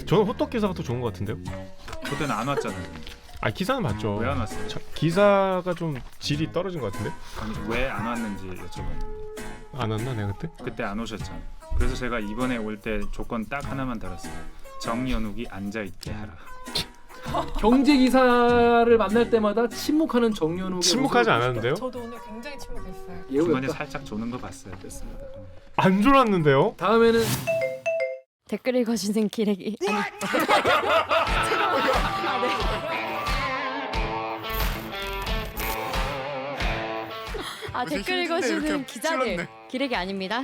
저는 호떡 기사가 더 좋은 것 같은데요. 그때는 안 왔잖아요. 아 기사는 맞죠. 왜 안 왔어요? 기사가 좀 질이 떨어진 것 같은데. 아니 왜 안 왔는지 여쭤봤는데 안 왔나 내가 그때? 그때 안 오셨잖아요. 그래서 제가 이번에 올 때 조건 딱 하나만 달았어요. 정연욱이 앉아있게 하라. 경제 기사를 만날 때마다 침묵하는 정연욱의 침묵하지 않았는데요? 저도 오늘 굉장히 침묵했어요. 중간에 예우였다. 살짝 조는 거 봤어요. 됐습니다. 안 졸았는데요? 다음에는 댓글 읽어주는 기레기 아니 아 댓글 읽어주는 기자들 기레기 아닙니다.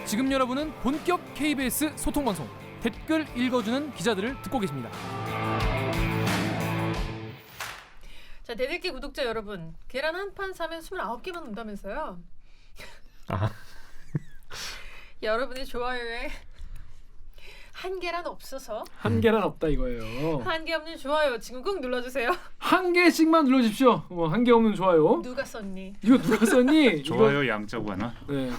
지금 여러분은 본격 KBS 소통 방송 댓글 읽어주는 기자들을 듣고 계십니다. 자, 대들기 구독자 여러분, 계란 한 판 사면 29개만 온다면서요? 아. 여러분의 좋아요에 한 계란 없어서 한 계란 없다 이거예요. 한 개 없는 좋아요 지금 꼭 눌러주세요. 한 개씩만 눌러주십시오. 한 개 없는 좋아요. 누가 썼니? 이거 누가 썼니? 좋아요 양적 완화. 네.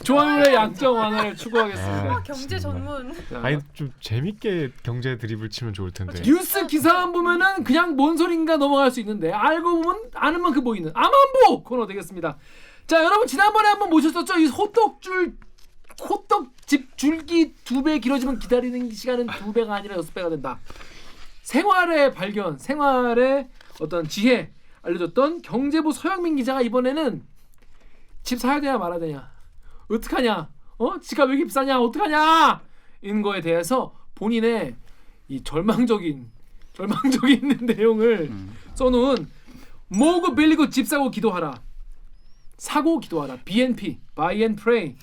좋아요의 양적 완화를 추구하겠습니다. 아, 경제 전문. 자, 아니 좀 재밌게 경제 드립을 치면 좋을 텐데. 뉴스 기사만 보면은 그냥 뭔 소린가 넘어갈 수 있는데 알고 보면 아는 만큼 보이는 아만보 코너 되겠습니다. 자, 여러분 지난번에 한번 모셨었죠. 이 호떡집 줄기 2배 길어지면 기다리는 시간은 2배가 아니라 6배가 된다. 생활의 발견, 생활의 어떤 지혜 알려줬던 경제부 서영민 기자가 이번에는 집 사야 되냐 말아야 되냐, 어떡하냐, 집값 왜 이렇게 비싸냐, 어떡하냐 이런 거에 대해서 본인의 이 절망적인 내용을 써놓은 모으고 빌리고 집 사고 기도하라, 사고 기도하라, BNP, Buy and Pray,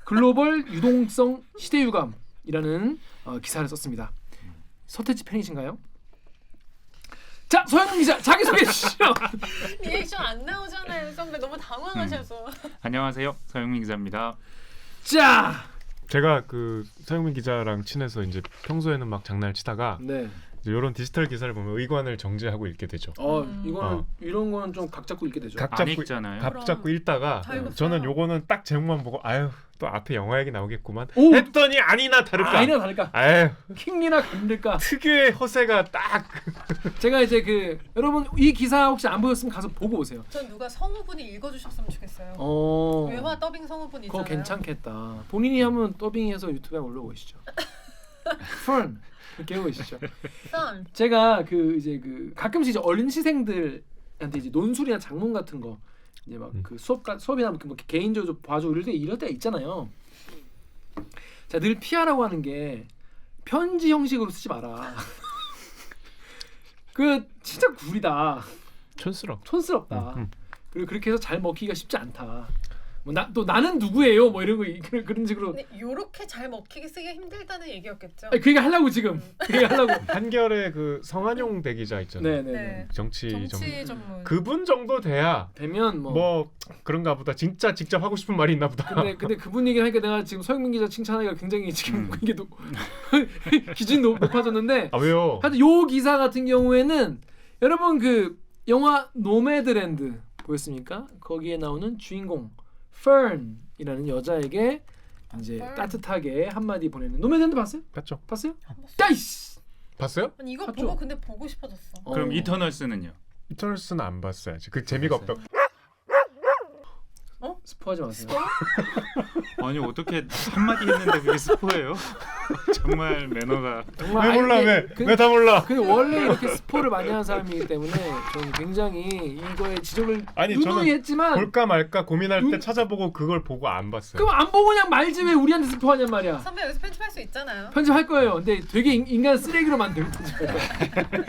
글로벌 유동성 시대유감이라는 기사를 썼습니다. 서태지 팬이신가요? 자, 소영민 기자 자기소개 해주시죠. 리액션 안 나오잖아요, 선배. 너무 당황하셔서. 안녕하세요. 서영민 기자입니다. 자, 제가 그 서영민 기자랑 친해서 이제 평소에는 막 장난을 치다가 네. 이런 디지털 기사를 보면 의관을 정제하고 읽게 되죠. 이거는 이런 거는 좀 각 잡고 읽게 되죠. 각 안 잡고 읽잖아요. 각 잡고 읽다가 다 읽었어요. 저는 요거는 딱 제목만 보고 아유 또 앞에 영화 얘기 나오겠구만 오! 했더니 아니나 다를까. 아니나 다를까. 아유 킹리나 간들까. 특유의 허세가 딱. 제가 이제 그 여러분 이 기사 혹시 안 보셨으면 가서 보고 오세요. 전 누가 성우분이 읽어주셨으면 좋겠어요. 외화 더빙 성우분 있잖아요. 그거 괜찮겠다. 본인이 한번 더빙해서 유튜브에 올려보시죠. 펀 이렇게 해보시죠. 선. 제가 그 이제 그 가끔씩 이제 어린시생들한테 이제 논술이나 작문 같은 거 이제 막 그 수업이나 뭐 개인적으로 봐주고 이럴 때 있잖아요. 자, 늘 피하라고 하는 게 편지 형식으로 쓰지 마라. 그 진짜 구리다. 촌스럽다. 그리고 그렇게 해서 잘 먹히기가 쉽지 않다. 뭐 또 나는 누구예요? 뭐 이런 거 그런 식으로. 근데 요렇게 잘 먹히게 쓰기가 힘들다는 얘기였겠죠? 아니, 그 얘기 하려고 지금. 그 얘기 하려고. 한결의 그 성한용 대기자 있잖아요. 네네. 네. 정치 전문. 그분 정도 돼야 되면 뭐 그런가 보다. 진짜 직접 하고 싶은 말이 있나 보다. 근데 그분 얘기를 하니까 내가 지금 서영민 기자 칭찬하기가 굉장히 지금 이게 기준이 높아졌는데. 아 왜요? 하여튼 요 기사 같은 경우에는 여러분 그 영화 노매드랜드 보였습니까? 거기에 나오는 주인공 Fern이라는 여자에게 이제 따뜻하게 한마디 보내는 노매드랜드 봤어요? 봤죠. 봤어요? 야이씨. 봤어요? 아니, 이거 봤죠? 보고 근데 보고 싶어졌어. 그럼 이터널스는요? 이터널스는 안 봤어야지. 그 재미가 없다고. 스포하지 마세요. 아니 어떻게 한마디 했는데 그게 스포예요? 정말 매너가. 왜 몰라 왜 다 몰라. 그 원래 이렇게 스포를 많이 하는 사람이기 때문에 저는 굉장히 이거에 지적을 아니, 누누이 했지만 볼까 말까 고민할 때 찾아보고 그걸 보고 안 봤어요. 그럼 안 보고 그냥 말지 왜 우리한테 스포하냔 말이야. 선배 여기서 편집할 수 있잖아요. 편집할 거예요. 근데 되게 인간 쓰레기로 만들고 편집할 거예요.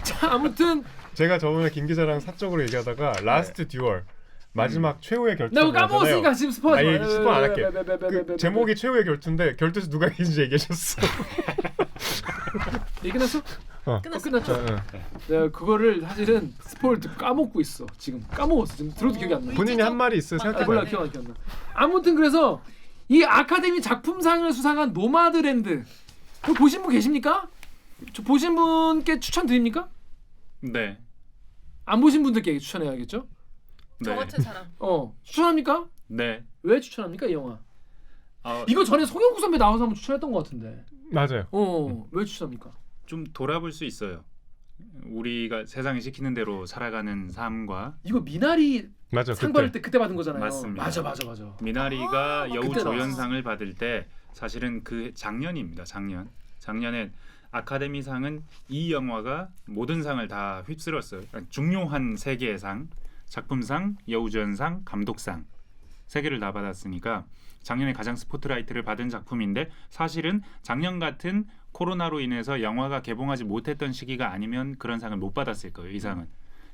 자, 아무튼 제가 저번에 김 기자랑 사적으로 얘기하다가 라스트 듀얼 마지막 최후의 결투. 내가 까먹었으니까 지금 스포하지 마. 아니 스포 안 할게. 그 제목이 최후의 결투인데 결투에서 누가 이긴지 얘기하셨어. 얘기 끝났어? 끝났죠. 내가 그거를 사실은 스포를 듣고 까먹고 있어. 지금 까먹었어. 지금 들어도 기억이 안 나. 본인이 한 말이 있어요. 몰라, 생각해봐요. 기억 안 나. 아무튼 그래서 이 아카데미 작품상을 수상한 노마드랜드 그거 보신 분 계십니까? 보신 분께 추천드립니까? 네. 안 보신 분들께 추천해야겠죠? 저 네. 같은 사람. 추천합니까? 네. 왜 추천합니까 이 영화? 이거 전에 송영구 선배 나와서 한번 추천했던 것 같은데. 맞아요. 왜 추천합니까? 좀 돌아볼 수 있어요. 우리가 세상이 시키는 대로 살아가는 삶과 이거 미나리 맞아. 상 그때 받을 때 그때 받은 거잖아요. 맞습니다. 맞아. 미나리가 여우 그때 조연상을 받을 때 사실은 그 작년입니다. 작년에 아카데미상은 이 영화가 모든 상을 다 휩쓸었어요. 그러니까 중요한 세 개의 상, 작품상, 여우조연상, 감독상 세 개를 다 받았으니까 작년에 가장 스포트라이트를 받은 작품인데 사실은 작년 같은 코로나로 인해서 영화가 개봉하지 못했던 시기가 아니면 그런 상을 못 받았을 거예요. 이 상은.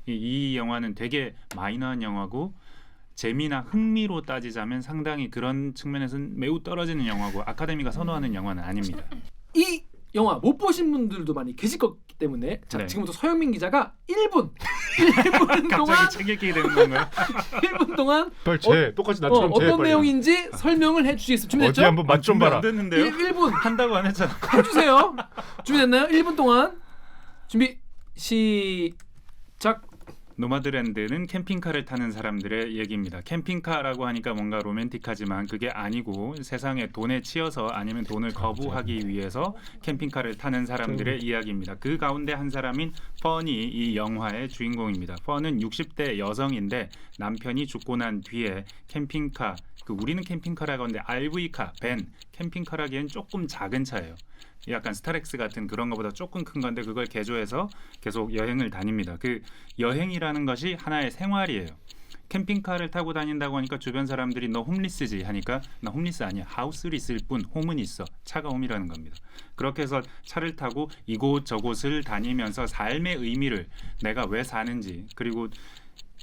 이 영화는 되게 마이너한 영화고 재미나 흥미로 따지자면 상당히 그런 측면에서는 매우 떨어지는 영화고 아카데미가 선호하는 영화는 아닙니다. 이 영화 못 보신 분들도 많이 계실 거기 때문에 자, 네. 지금부터 서영민 기자가 1분 동안 갑자기 책 읽게 되는 건가요? 1분 동안 똑같이 나처럼 제 어떤 빨리. 내용인지 설명을 해주시겠습니다. 준비됐죠? 어디 한번 맛 좀 봐라. 안 됐는데요? 1분 한다고 안 했잖아. 해주세요. 준비됐나요? 1분 동안 준비 시작. 노마드랜드는 캠핑카를 타는 사람들의 얘기입니다. 캠핑카라고 하니까 뭔가 로맨틱하지만 그게 아니고 세상에 돈에 치여서 아니면 돈을 거부하기 위해서 캠핑카를 타는 사람들의 이야기입니다. 그 가운데 한 사람인 펀이 이 영화의 주인공입니다. 펀은 60대 여성인데 남편이 죽고 난 뒤에 캠핑카, 우리는 캠핑카라고 하는데 RV카, 밴, 캠핑카라기엔 조금 작은 차예요. 약간 스타렉스 같은 그런 것보다 조금 큰 건데 그걸 개조해서 계속 여행을 다닙니다. 그 여행이라는 것이 하나의 생활이에요. 캠핑카를 타고 다닌다고 하니까 주변 사람들이 너 홈리스지 하니까 나 홈리스 아니야. 하우스를 있을 뿐 홈은 있어. 차가 홈이라는 겁니다. 그렇게 해서 차를 타고 이곳저곳을 다니면서 삶의 의미를 내가 왜 사는지 그리고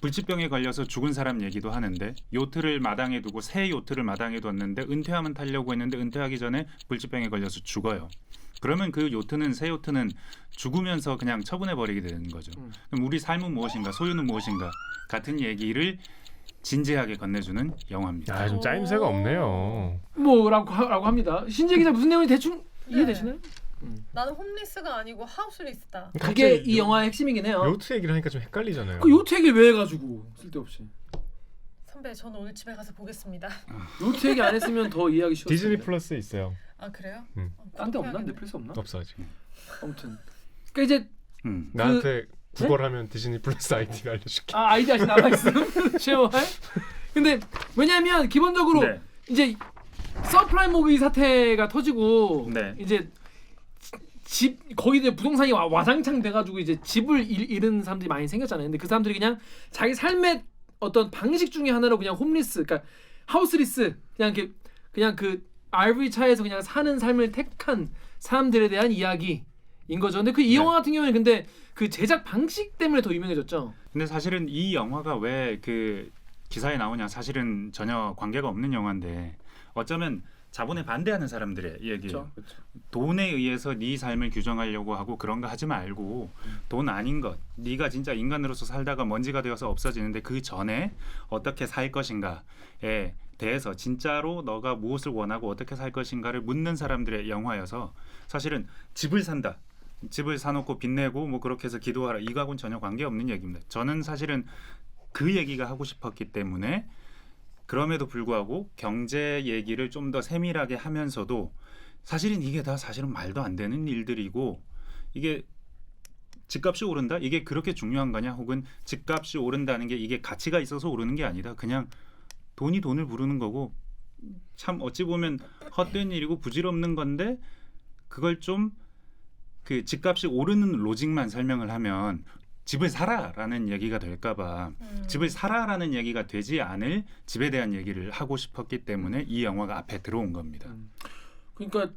불치병에 걸려서 죽은 사람 얘기도 하는데 요트를 마당에 두고 새 요트를 마당에 뒀는데 은퇴하면 타려고 했는데 은퇴하기 전에 불치병에 걸려서 죽어요. 그러면 그 요트는 새 요트는 죽으면서 그냥 처분해버리게 되는 거죠. 그럼 우리 삶은 무엇인가 소유는 무엇인가 같은 얘기를 진지하게 건네주는 영화입니다. 좀 짜임새가 없네요. 뭐라고 합니다. 신재 기자 무슨 내용이 대충 이해되시나요? 나는 홈리스가 아니고 하우스리스다. 그게 이 영화의 핵심이긴 해요. 요트 얘기를 하니까 좀 헷갈리잖아요. 그 요트 얘기를 왜 해가지고 쓸데없이 선배, 저는 오늘 집에 가서 보겠습니다. 요트 얘기 안 했으면 더 이해하기 쉬웠어요. 디즈니 플러스에 있어요. 아 그래요? 딴데 없나? 구독해야겠네. 넷플릭스 없나? 없어 아직. 아무튼 그러니까 이제 나한테 구걸하면 디즈니 플러스 아이디를 알려줄게. 아이디 아직 남아있음 쉐어할. 근데 왜냐면 기본적으로 네. 이제 서프라임 모기 사태가 터지고 네. 이제 집 거의 이제 부동산이 와장창 돼가지고 이제 집을 잃은 사람들이 많이 생겼잖아요. 근데 그 사람들이 그냥 자기 삶의 어떤 방식 중에 하나로 그냥 홈리스, 그러니까 하우스리스, 그냥 그 RV 차에서 그냥 사는 삶을 택한 사람들에 대한 이야기인 거죠. 근데 그 이 영화 같은 경우에는 근데 그 제작 방식 때문에 더 유명해졌죠. 근데 사실은 이 영화가 왜 그 기사에 나오냐 사실은 전혀 관계가 없는 영화인데 어쩌면 자본에 반대하는 사람들의 얘기예요. 그렇죠. 돈에 의해서 네 삶을 규정하려고 하고 그런 거 하지 말고 돈 아닌 것, 네가 진짜 인간으로서 살다가 먼지가 되어서 없어지는데 그 전에 어떻게 살 것인가에 대해서 진짜로 너가 무엇을 원하고 어떻게 살 것인가를 묻는 사람들의 영화여서 사실은 집을 산다. 집을 사놓고 빚내고 뭐 그렇게 해서 기도하라. 이거하고는 전혀 관계없는 얘기입니다. 저는 사실은 그 얘기가 하고 싶었기 때문에 그럼에도 불구하고 경제 얘기를 좀 더 세밀하게 하면서도 사실은 이게 다 사실은 말도 안 되는 일들이고 이게 집값이 오른다? 이게 그렇게 중요한 거냐? 혹은 집값이 오른다는 게 이게 가치가 있어서 오르는 게 아니다. 그냥 돈이 돈을 부르는 거고 참 어찌 보면 헛된 일이고 부질없는 건데 그걸 좀 그 집값이 오르는 로직만 설명을 하면 집을 사라라는 얘기가 될까봐 집을 사라라는 얘기가 되지 않을 집에 대한 얘기를 하고 싶었기 때문에 이 영화가 앞에 들어온 겁니다. 그러니까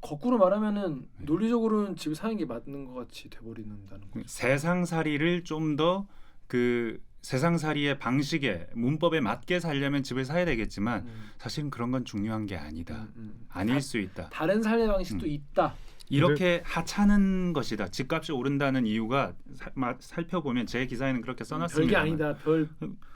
거꾸로 말하면은 논리적으로는 집을 사는 게 맞는 것 같이 돼버리는다는 거죠. 세상살이를 좀 더 그 세상살이의 방식에 문법에 맞게 살려면 집을 사야 되겠지만 사실은 그런 건 중요한 게 아니다. 아닐 수 있다. 다른 삶의 방식도 있다. 이렇게 하찮은 것이다. 집값이 오른다는 이유가 살펴보면 제 기사에는 그렇게 써놨습니다. 별게 아니다. 별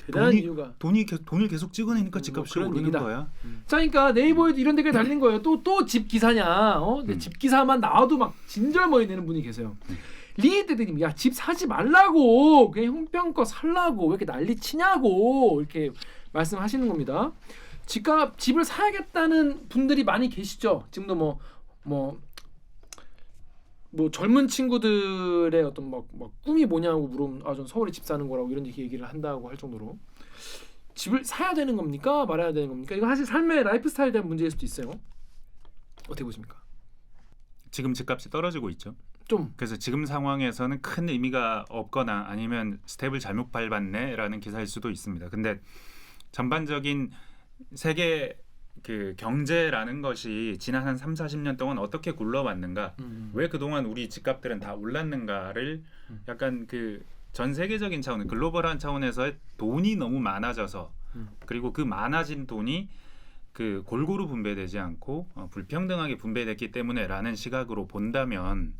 대단한 이유가. 돈을 계속 찍어내니까 집값이 그런 오르는 얘기다. 거야. 자, 그러니까 네이버에도 이런 댓글 달린 거예요. 또 집 기사냐? 집 기사만 나와도 막 진절머리 내는 분이 계세요. 리에드님, 야, 집 사지 말라고, 그냥 형편껏 살라고 왜 이렇게 난리 치냐고 이렇게 말씀하시는 겁니다. 집을 사야겠다는 분들이 많이 계시죠. 지금도 뭐 젊은 친구들의 어떤 막 꿈이 뭐냐고 물으면 전 서울에 집 사는 거라고 이런 얘기를 한다고 할 정도로 집을 사야 되는 겁니까? 말아야 되는 겁니까? 이거 사실 삶의 라이프 스타일에 대한 문제일 수도 있어요. 어떻게 보십니까? 지금 집값이 떨어지고 있죠. 좀 그래서 지금 상황에서는 큰 의미가 없거나 아니면 스텝을 잘못 밟았네라는 기사일 수도 있습니다. 근데 전반적인 세계 그 경제라는 것이 지난 한 3, 40년 동안 어떻게 굴러왔는가, 왜 그동안 우리 집값들은 다 올랐는가를 약간 그 전 세계적인 차원, 글로벌한 차원에서 돈이 너무 많아져서 그리고 그 많아진 돈이 그 골고루 분배되지 않고 불평등하게 분배됐기 때문에라는 시각으로 본다면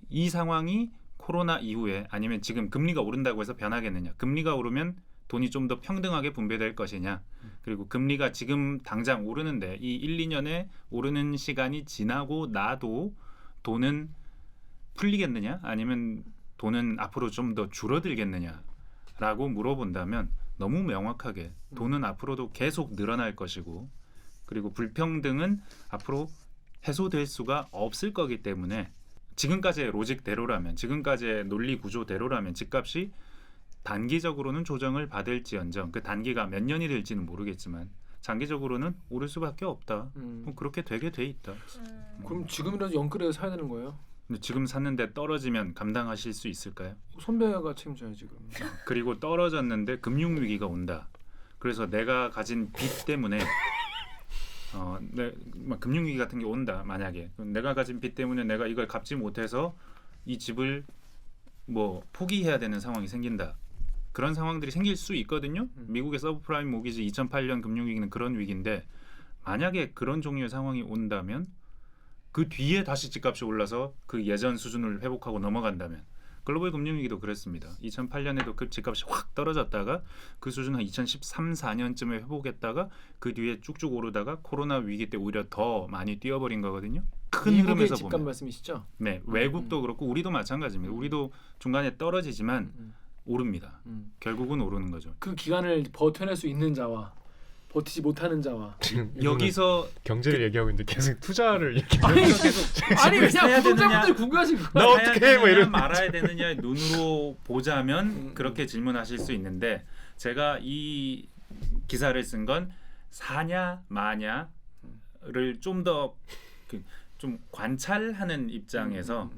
이 상황이 코로나 이후에 아니면 지금 금리가 오른다고 해서 변하겠느냐, 금리가 오르면 돈이 좀 더 평등하게 분배될 것이냐, 그리고 금리가 지금 당장 오르는데 이 1, 2년에 오르는 시간이 지나고 나도 돈은 풀리겠느냐 아니면 돈은 앞으로 좀 더 줄어들겠느냐라고 물어본다면 너무 명확하게 돈은 앞으로도 계속 늘어날 것이고 그리고 불평등은 앞으로 해소될 수가 없을 거기 때문에 지금까지의 로직대로라면, 지금까지의 논리 구조대로라면 집값이 단기적으로는 조정을 받을지언정 그 단기가 몇 년이 될지는 모르겠지만 장기적으로는 오를 수밖에 없다. 그렇게 되게 돼 있다. 그럼 지금이라도 영끌해서 사야 되는 거예요? 근데 지금 샀는데 떨어지면 감당하실 수 있을까요? 선배가 책임져야지 그럼. 그리고 떨어졌는데 금융위기가 온다. 그래서 내가 가진 빚 때문에 금융위기 같은 게 온다. 만약에 그럼 내가 가진 빚 때문에 내가 이걸 갚지 못해서 이 집을 포기해야 되는 상황이 생긴다. 그런 상황들이 생길 수 있거든요. 미국의 서브프라임 모기지 2008년 금융위기는 그런 위기인데 만약에 그런 종류의 상황이 온다면 그 뒤에 다시 집값이 올라서 그 예전 수준을 회복하고 넘어간다면 글로벌 금융위기도 그랬습니다. 2008년에도 그 집값이 확 떨어졌다가 그 수준 한 2013, 14년쯤에 회복했다가 그 뒤에 쭉쭉 오르다가 코로나 위기 때 오히려 더 많이 뛰어버린 거거든요. 큰 미국의 흐름에서 집값 보면. 말씀이시죠? 네, 외국도 그렇고 우리도 마찬가지입니다. 우리도 중간에 떨어지지만 오릅니다. 결국은 오르는 거죠. 그 기간을 버텨낼 수 있는 자와 버티지 못하는 자와 지금 여기서 경제를 얘기하고 있는데 계속 투자를 얘기하고 아니 그냥 사야 구독자분들이 궁금하신 거야. 나 어떻게 해? 뭐 이런 말아야 되느냐 눈으로 보자면 그렇게 질문하실 수 있는데 제가 이 기사를 쓴 건 사냐 마냐를 좀 더 좀 관찰하는 입장에서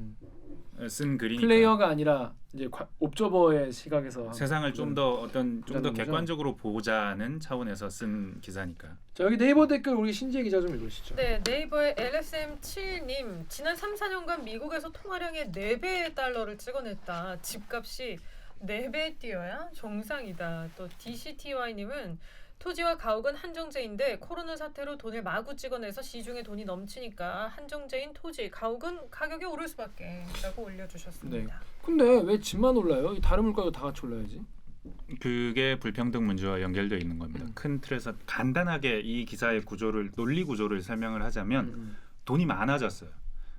쓴 글이니까 플레이어가 아니라 이제 옵저버의 시각에서 세상을 좀 더 좀 더 거죠? 객관적으로 보자는 차원에서 쓴 기사니까. 자 여기 네이버 댓글 우리 신지혜 기자 좀 읽으시죠. 네, 네이버의 LSM7님 지난 3, 4년간 미국에서 통화량의 4배의 달러를 찍어냈다. 집값이 4배 뛰어야 정상이다. 또 DCTY님은 토지와 가옥은 한정제인데 코로나 사태로 돈을 마구 찍어내서 시중에 돈이 넘치니까 한정제인 토지, 가옥은 가격이 오를 수밖에 라고 올려주셨습니다. 근데 왜 집만 올라요? 이 다른 물가도 다 같이 올라야지. 그게 불평등 문제와 연결되어 있는 겁니다. 큰 틀에서 간단하게 이 기사의 구조를 논리 구조를 설명을 하자면 돈이 많아졌어요.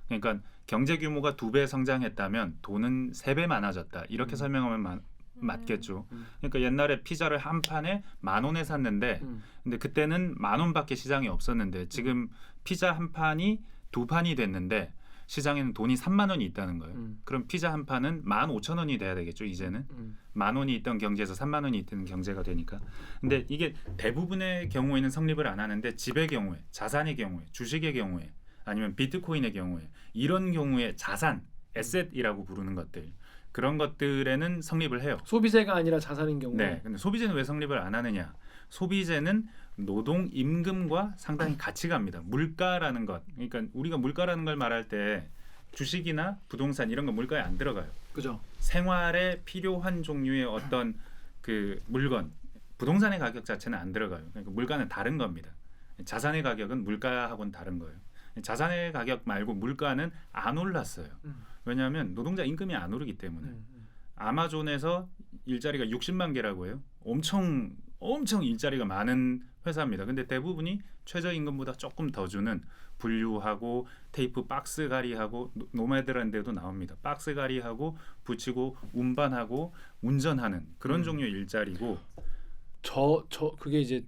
그러니까 경제 규모가 2배 성장했다면 돈은 3배 많아졌다. 이렇게 설명하면 맞겠죠. 그러니까 옛날에 피자를 한 판에 10,000원에 샀는데 근데 그때는 10,000원밖에 시장에 없었는데 지금 피자 한 판이 2판이 됐는데 시장에는 돈이 30,000원이 있다는 거예요. 그럼 피자 한 판은 15,000원이 돼야 되겠죠. 이제는 10,000원이 있던 경제에서 30,000원이 있던 경제가 되니까. 근데 이게 대부분의 경우에는 성립을 안 하는데 집의 경우에, 자산의 경우에, 주식의 경우에 아니면 비트코인의 경우에 이런 경우에 자산, 에셋이라고 부르는 것들 그런 것들에는 성립을 해요. 소비재가 아니라 자산인 경우. 네. 근데 소비재는 왜 성립을 안 하느냐? 소비재는 노동 임금과 상당히 같이 갑니다. 물가라는 것. 그러니까 우리가 물가라는 걸 말할 때 주식이나 부동산 이런 거 물가에 안 들어가요. 그죠. 생활에 필요한 종류의 어떤 그 물건, 부동산의 가격 자체는 안 들어가요. 그러니까 물가는 다른 겁니다. 자산의 가격은 물가하고는 다른 거예요. 자산의 가격 말고 물가는 안 올랐어요. 왜냐하면 노동자 임금이 안 오르기 때문에. 아마존에서 일자리가 60만 개라고 해요. 엄청 일자리가 많은 회사입니다. 근데 대부분이 최저임금보다 조금 더 주는 분류하고 테이프 박스 가리하고 노매드라는 데도 나옵니다. 박스 가리하고 붙이고 운반하고 운전하는 그런 종류의 일자리고 그게 이제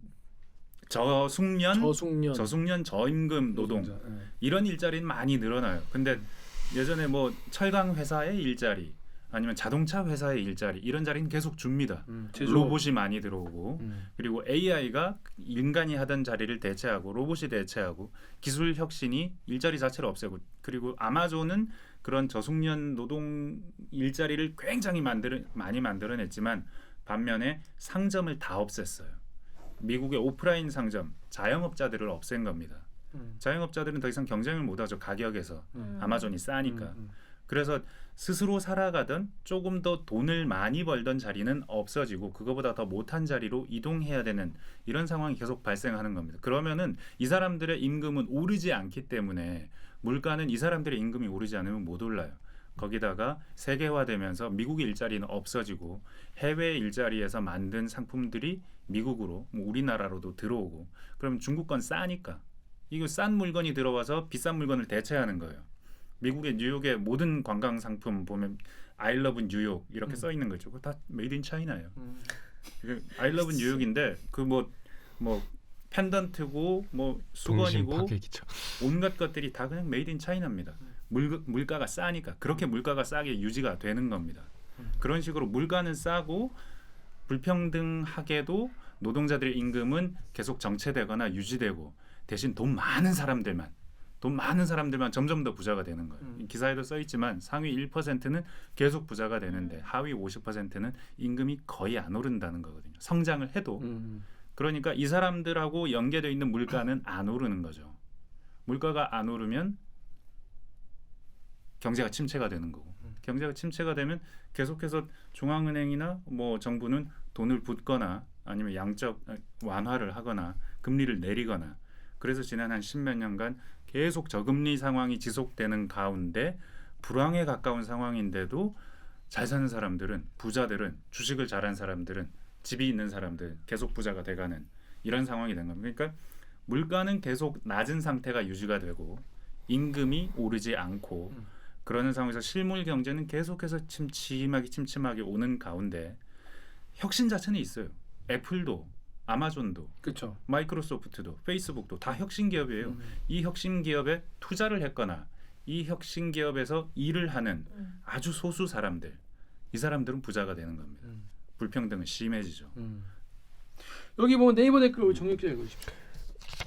저숙련, 저숙련 저임금 노동 노동자. 예. 이런 일자리는 많이 늘어나요. 근데 예전에 뭐 철강 회사의 일자리 아니면 자동차 회사의 일자리 이런 자리는 계속 줍니다. 제조업. 로봇이 많이 들어오고 그리고 AI가 인간이 하던 자리를 대체하고 로봇이 대체하고 기술 혁신이 일자리 자체를 없애고 그리고 아마존은 그런 저숙련 노동 일자리를 굉장히 많이 만들어냈지만 반면에 상점을 다 없앴어요. 미국의 오프라인 상점 자영업자들을 없앤 겁니다. 자영업자들은 더 이상 경쟁을 못하죠. 가격에서 아마존이 싸니까. 그래서 스스로 살아가던 조금 더 돈을 많이 벌던 자리는 없어지고 그거보다 더 못한 자리로 이동해야 되는 이런 상황이 계속 발생하는 겁니다. 그러면은 이 사람들의 임금은 오르지 않기 때문에 물가는 이 사람들의 임금이 오르지 않으면 못 올라요. 거기다가 세계화되면서 미국의 일자리는 없어지고 해외 일자리에서 만든 상품들이 미국으로 뭐 우리나라로도 들어오고 그럼 중국 건 싸니까 이거 싼 물건이 들어와서 비싼 물건을 대체하는 거예요. 미국의 뉴욕의 모든 관광 상품 보면 I love 뉴욕 이렇게 써 있는 거죠. 그거 다 메이드 인 차이나예요. I love 뉴욕인데 그 뭐 펜던트고 뭐 수건이고 온갖 것들이 다 그냥 메이드 인 차이나입니다. 물가가 싸니까 그렇게 물가가 싸게 유지가 되는 겁니다. 그런 식으로 물가는 싸고 불평등하게도 노동자들의 임금은 계속 정체되거나 유지되고 대신 돈 많은 사람들만 점점 더 부자가 되는 거예요. 기사에도 써 있지만 상위 1%는 계속 부자가 되는데 하위 50%는 임금이 거의 안 오른다는 거거든요. 성장을 해도. 그러니까 이 사람들하고 연계되어 있는 물가는 안 오르는 거죠. 물가가 안 오르면 경제가 침체가 되는 거고. 경제가 침체가 되면 계속해서 중앙은행이나 뭐 정부는 돈을 붓거나 아니면 양적 완화를 하거나 금리를 내리거나 그래서 지난 한 10몇 년간 계속 저금리 상황이 지속되는 가운데 불황에 가까운 상황인데도 잘 사는 사람들은 부자들은 주식을 잘한 사람들은 집이 있는 사람들 계속 부자가 돼가는 이런 상황이 된 겁니다. 그러니까 물가는 계속 낮은 상태가 유지가 되고 임금이 오르지 않고 그러는 상황에서 실물 경제는 계속해서 침침하게 오는 가운데 혁신 자체는 있어요. 애플도 아마존도 그렇죠. 마이크로소프트도 페이스북도 다 혁신 기업이에요. 이 혁신 기업에 투자를 했거나 이 혁신 기업에서 일을 하는 아주 소수 사람들 이 사람들은 부자가 되는 겁니다. 불평등은 심해지죠. 여기 뭐 네이버 댓글 정력 기자 읽어주십시오.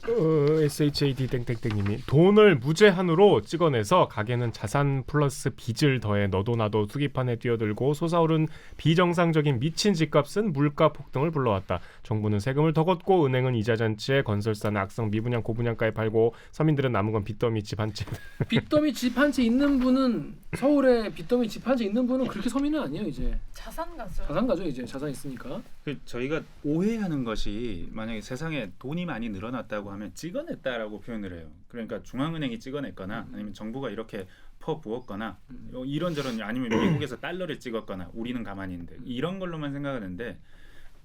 SHAD 땡땡땡님이 돈을 무제한으로 찍어내서 가게는 자산 플러스 빚을 더해 너도 나도 수기판에 뛰어들고 솟아오른 비정상적인 미친 집값은 물가 폭등을 불러왔다. 정부는 세금을 더 걷고 은행은 이자 잔치에 건설사는 악성 미분양 고분양가에 팔고 서민들은 남은 건 빚더미 집 한 채. 빚더미 집 한 채 있는 분은 서울에 빚더미 집 한 채 있는 분은 그렇게 서민은 아니에요 이제. 자산가죠 이제 자산 있으니까. 저희가 오해하는 것이 만약에 세상에 돈이 많이 늘어났다고 하면 찍어냈다라고 표현을 해요. 그러니까 중앙은행이 찍어냈거나 아니면 정부가 이렇게 퍼부었거나 이런저런 아니면 미국에서 달러를 찍었거나 우리는 가만히 있는데 이런 걸로만 생각하는데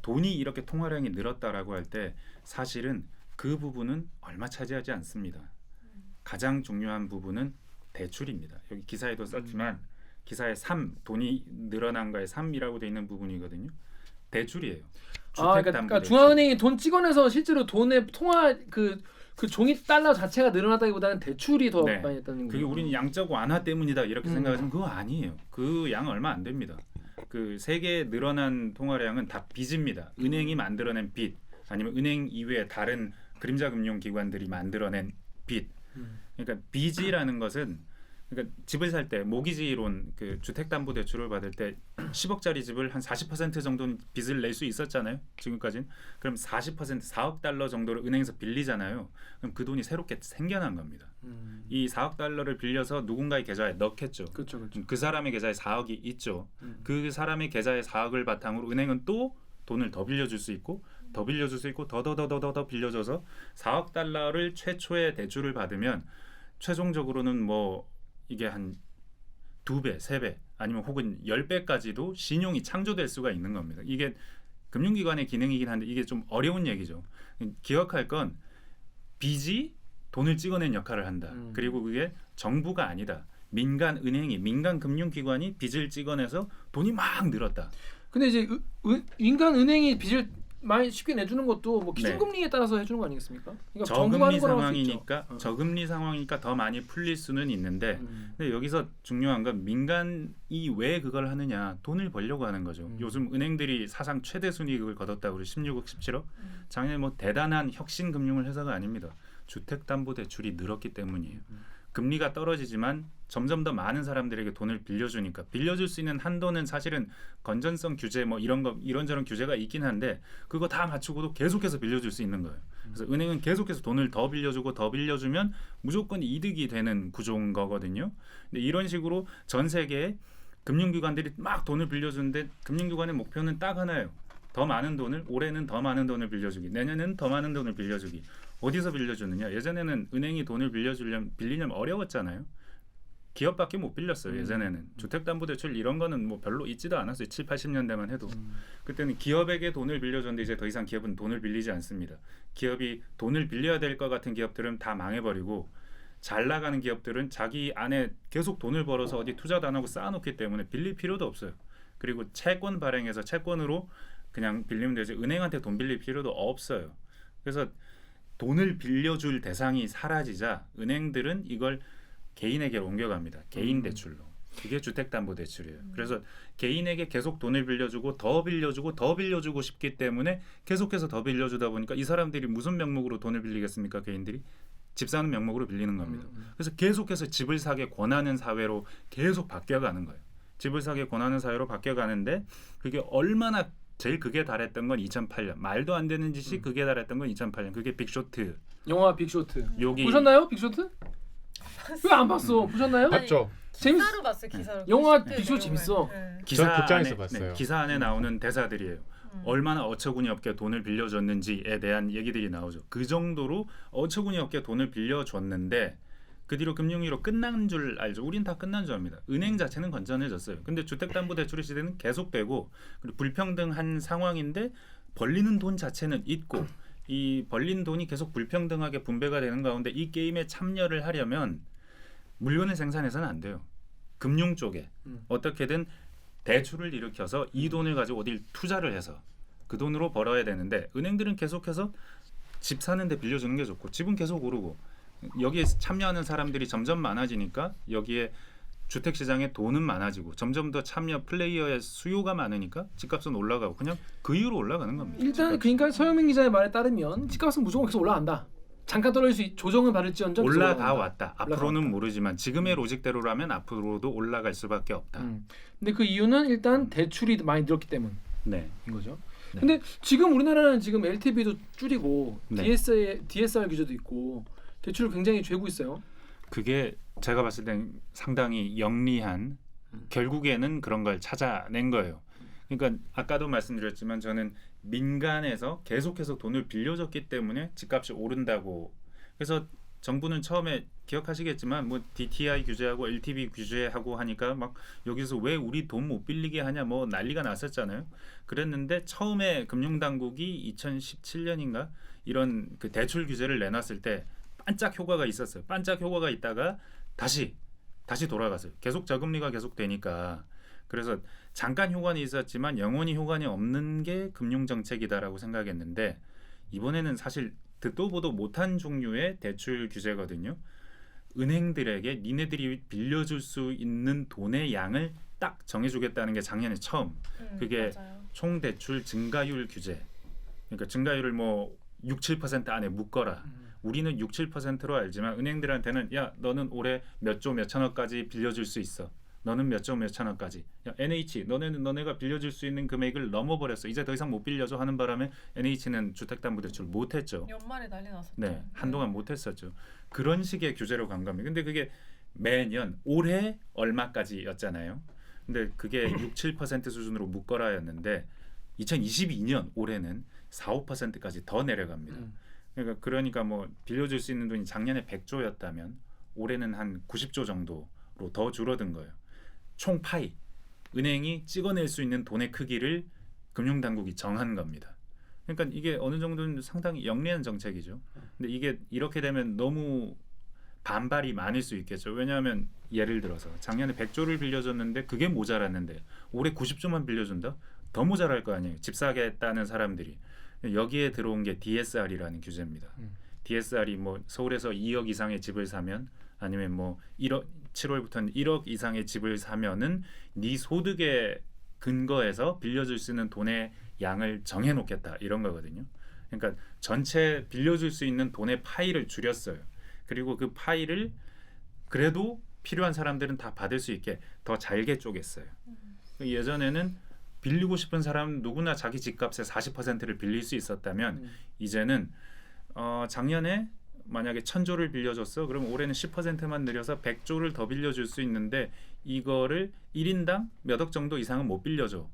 돈이 이렇게 통화량이 늘었다라고 할 때 사실은 그 부분은 얼마 차지하지 않습니다. 가장 중요한 부분은 대출입니다. 여기 기사에도 썼지만 기사에 3 돈이 늘어난 거에 3이라고 돼 있는 부분이거든요. 대출이에요. 그러니까 중앙은행이 돈 찍어내서 실제로 돈의 통화 그 종이 달러 자체가 늘어났다기보다는 대출이 더 많이 했다는 거예요. 그게 우리는 양적 완화 때문이다 이렇게 생각하지만 그거 아니에요. 그 양 얼마 안 됩니다. 그 세계 늘어난 통화량은 다 빚입니다. 은행이 만들어낸 빚 아니면 은행 이외에 다른 그림자 금융 기관들이 만들어낸 빚. 그러니까 빚이라는 것은 그러니까 집을 살 때 모기지론 그 주택담보대출을 받을 때 10억짜리 집을 한 40% 정도는 빚을 낼 수 있었잖아요. 지금까지는. 그럼 40% 4억 달러 정도를 은행에서 빌리잖아요. 그럼 그 돈이 새롭게 생겨난 겁니다. 이 4억 달러를 빌려서 누군가의 계좌에 넣겠죠. 그렇죠. 그 사람의 계좌에 4억이 있죠. 그 사람의 계좌에 4억을 바탕으로 은행은 또 돈을 더 빌려줄 수 있고 더 빌려줄 수 있고 더 빌려줘서 4억 달러를 최초의 대출을 받으면 최종적으로는 뭐 이게 한 2배, 3배 아니면 혹은 10배까지도 신용이 창조될 수가 있는 겁니다. 이게 금융기관의 기능이긴 한데 이게 좀 어려운 얘기죠. 기억할 건 빚이 돈을 찍어낸 역할을 한다. 그리고 그게 정부가 아니다. 민간 은행이 민간 금융기관이 빚을 찍어내서 돈이 막 늘었다. 근데 이제 민간 은행이 빚을 많이 쉽게 내주는 것도 뭐 기준금리에 따라서 해주는 거 아니겠습니까? 그러니까 정부가 하는 저금리 거라고 할수 있죠. 상황이니까 저금리 상황이니까 더 많이 풀릴 수는 있는데 근데 여기서 중요한 건 민간이 왜 그걸 하느냐 돈을 벌려고 하는 거죠. 요즘 은행들이 사상 최대 순이익을 거뒀다고 그래 16억 17억 작년에 뭐 대단한 혁신 금융을 해서가 아닙니다. 주택담보대출이 늘었기 때문이에요. 금리가 떨어지지만 점점 더 많은 사람들에게 돈을 빌려주니까 빌려줄 수 있는 한도는 사실은 건전성 규제 뭐 이런 거 이런저런 규제가 있긴 한데 그거 다 맞추고도 계속해서 빌려줄 수 있는 거예요. 그래서 은행은 계속해서 돈을 더 빌려주고 더 빌려주면 무조건 이득이 되는 구조인 거거든요. 근데 이런 식으로 전 세계에 금융기관들이 막 돈을 빌려주는데 금융기관의 목표는 딱 하나예요. 더 많은 돈을 올해는 더 많은 돈을 빌려주기 내년에는 더 많은 돈을 빌려주기. 어디서 빌려주느냐? 예전에는 은행이 돈을 빌리려면 어려웠잖아요. 기업밖에 못 빌렸어요. 예전에는 주택담보대출 이런 거는 뭐 별로 있지도 않았어요. 7, 80년대만 해도 그때는 기업에게 돈을 빌려줬는데 이제 더 이상 기업은 돈을 빌리지 않습니다. 기업이 돈을 빌려야 될 것 같은 기업들은 다 망해버리고 잘 나가는 기업들은 자기 안에 계속 돈을 벌어서 어디 투자도 안 하고 쌓아놓기 때문에 빌릴 필요도 없어요. 그리고 채권 발행해서 채권으로 그냥 빌리면 되지 은행한테 돈 빌릴 필요도 없어요. 그래서 돈을 빌려줄 대상이 사라지자 은행들은 이걸 개인에게 옮겨갑니다. 개인 대출로. 그게 주택담보대출이에요. 그래서 개인에게 계속 돈을 빌려주고 더 빌려주고 더 빌려주고 싶기 때문에 계속해서 더 빌려주다 보니까 이 사람들이 무슨 명목으로 돈을 빌리겠습니까? 개인들이 집 사는 명목으로 빌리는 겁니다. 그래서 계속해서 집을 사게 권하는 사회로 계속 바뀌어가는 거예요. 집을 사게 권하는 사회로 바뀌어가는데 그게 얼마나 제일 극에 달했던 건 2008년. 말도 안 되는 짓이 극에 달했던 건 2008년. 그게 빅쇼트. 영화 빅쇼트. 여기 보셨나요? 빅쇼트? 왜 안 봤어? 보셨나요? 봤죠? 재밌. 기사로 봤어요. 기사로. 영화 그 빅쇼트 내용을. 재밌어. 네. 전 극장에서 봤어요. 기사 안에 나오는 대사들이에요. 얼마나 어처구니 없게 돈을 빌려줬는지에 대한 얘기들이 나오죠. 그 정도로 어처구니 없게 돈을 빌려줬는데 그 뒤로 금융위로 끝난 줄 알죠. 우린 다 끝난 줄 압니다. 은행 자체는 건전해졌어요. 근데 주택담보대출 시대는 계속되고 그리고 불평등한 상황인데 벌리는 돈 자체는 있고 이 벌린 돈이 계속 불평등하게 분배가 되는 가운데 이 게임에 참여를 하려면 물건을 생산해서는 안 돼요. 금융 쪽에 어떻게든 대출을 일으켜서 이 돈을 가지고 어딜 투자를 해서 그 돈으로 벌어야 되는데 은행들은 계속해서 집 사는데 빌려주는 게 좋고 집은 계속 오르고 여기에 참여하는 사람들이 점점 많아지니까 여기에 주택시장에 돈은 많아지고 점점 더 참여 플레이어의 수요가 많으니까 집값은 올라가고 그냥 그 이유로 올라가는 겁니다. 일단 그러니까 서영민 기자의 말에 따르면 집값은 무조건 계속 올라간다. 잠깐 떨어질 수 조정은 받을지언정 계속 올라가 올라간다. 왔다. 앞으로는 모르지만 지금의 로직대로라면 앞으로도 올라갈 수밖에 없다. 근데 그 이유는 일단 대출이 많이 늘었기 때문인 네. 거죠. 네. 근데 지금 우리나라는 지금 LTV도 줄이고 네. DSR 규제도 있고 대출을 굉장히 죄고 있어요. 그게 제가 봤을 땐 상당히 영리한 결국에는 그런 걸 찾아낸 거예요. 그러니까 아까도 말씀드렸지만 저는 민간에서 계속해서 돈을 빌려줬기 때문에 집값이 오른다고. 그래서 정부는 처음에 기억하시겠지만 뭐 DTI 규제하고 LTV 규제하고 하니까 막 여기서 왜 우리 돈 못 빌리게 하냐 뭐 난리가 났었잖아요. 그랬는데 처음에 금융당국이 2017년인가 이런 그 대출 규제를 내놨을 때 반짝 효과가 있었어요. 반짝 효과가 있다가 다시 돌아갔어요. 계속 저금리가 계속 되니까. 그래서 잠깐 효과는 있었지만 영원히 효과는 없는 게 금융정책이다라고 생각했는데 이번에는 사실 듣도 보도 못한 종류의 대출 규제거든요. 은행들에게 니네들이 빌려줄 수 있는 돈의 양을 딱 정해주겠다는 게 작년에 처음. 그게 맞아요. 총 대출 증가율 규제. 그러니까 증가율을 뭐 6, 7% 안에 묶어라. 우리는 6, 7%로 알지만 은행들한테는 야 너는 올해 몇 조 몇천억까지 빌려줄 수 있어. 너는 몇 조 몇천억까지. 야 NH 너네가 빌려줄 수 있는 금액을 넘어버렸어. 이제 더 이상 못 빌려줘 하는 바람에 NH는 주택담보대출 못했죠. 연말에 난리 났었죠. 네, 한동안 못했었죠. 그런 식의 규제로 간 겁니다. 근데 그게 매년 올해 얼마까지였잖아요. 근데 그게 6, 7% 수준으로 묶어라였는데 2022년 올해는 4, 5%까지 더 내려갑니다. 그러니까 뭐 빌려줄 수 있는 돈이 작년에 100조였다면 올해는 한 90조 정도로 더 줄어든 거예요. 총 파이 은행이 찍어낼 수 있는 돈의 크기를 금융당국이 정한 겁니다. 그러니까 이게 어느 정도는 상당히 영리한 정책이죠. 근데 이게 이렇게 되면 너무 반발이 많을 수 있겠죠. 왜냐하면 예를 들어서 작년에 100조를 빌려줬는데 그게 모자랐는데 올해 90조만 빌려준다? 더 모자랄 거 아니에요. 집 사겠다는 사람들이. 여기에 들어온 게 DSR이라는 규제입니다. DSR이 뭐 서울에서 2억 이상의 집을 사면 아니면 뭐 1억 7월부터는 1억 이상의 집을 사면은 네 소득에 근거해서 빌려줄 수 있는 돈의 양을 정해놓겠다 이런 거거든요. 그러니까 전체 빌려줄 수 있는 돈의 파이를 줄였어요. 그리고 그 파이를 그래도 필요한 사람들은 다 받을 수 있게 더 잘게 쪼갰어요. 예전에는 빌리고 싶은 사람 누구나 자기 집값의 40%를 빌릴 수 있었다면 이제는 작년에 만약에 1,000조를 빌려줬어. 그럼 올해는 10%만 늘려서 100조를 더 빌려줄 수 있는데 이거를 1인당 몇 억 정도 이상은 못 빌려줘.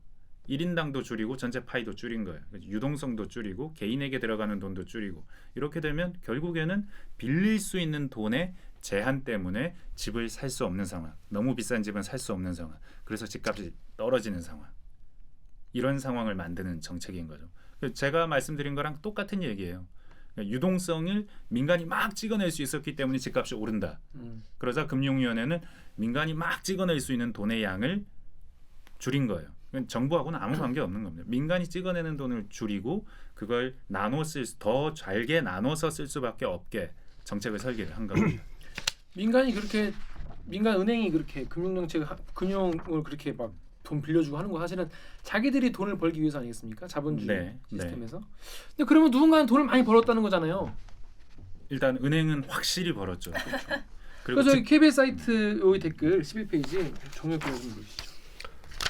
1인당도 줄이고 전체 파이도 줄인 거예요. 유동성도 줄이고 개인에게 들어가는 돈도 줄이고 이렇게 되면 결국에는 빌릴 수 있는 돈의 제한 때문에 집을 살 수 없는 상황. 너무 비싼 집은 살 수 없는 상황. 그래서 집값이 떨어지는 상황. 이런 상황을 만드는 정책인 거죠. 제가 말씀드린 거랑 똑같은 얘기예요. 유동성을 민간이 막 찍어낼 수 있었기 때문에 집값이 오른다. 그러자 금융위원회는 민간이 막 찍어낼 수 있는 돈의 양을 줄인 거예요. 정부하고는 아무 관계 없는 겁니다. 민간이 찍어내는 돈을 줄이고 그걸 더 잘게 나눠서 쓸 수밖에 없게 정책을 설계를 한 겁니다. 민간 은행이 그렇게 금융을 그렇게 막 돈 빌려주고 하는 거 사실은 자기들이 돈을 벌기 위해서 아니겠습니까? 자본주의 네, 시스템에서. 근데 그러면 누군가는 돈을 많이 벌었다는 거잖아요. 일단 은행은 확실히 벌었죠. 그리고 그래서 KBS 사이트 여기 댓글 11페이지 정렬 좀 보시죠.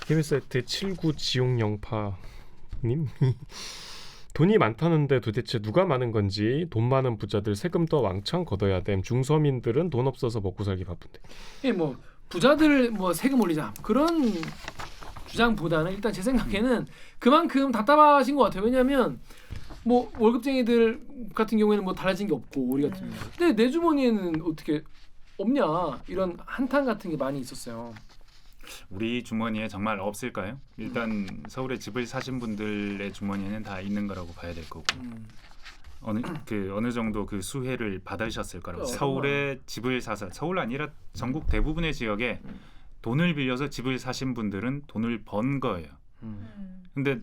KBS 사이트 79지용영파님 돈이 많다는데 도대체 누가 많은 건지 돈 많은 부자들 세금 더 왕창 걷어야 됨. 중서민들은 돈 없어서 먹고 살기 바쁜데. 예, 뭐 부자들 뭐 세금 올리자 그런 주장보다는 일단 제 생각에는 그만큼 답답하신 것 같아요. 왜냐하면 뭐 월급쟁이들 같은 경우에는 뭐 달라진 게 없고 우리 같은 경우. 근데 내 주머니에는 어떻게 없냐 이런 한탄 같은 게 많이 있었어요. 우리 주머니에 정말 없을까요? 일단 서울에 집을 사신 분들의 주머니에는 다 있는 거라고 봐야 될 거고 어느 정도 그 수혜를 받으셨을 거라고. 서울에 집을 사서 서울 아니라 전국 대부분의 지역에 돈을 빌려서 집을 사신 분들은 돈을 번 거예요. 근데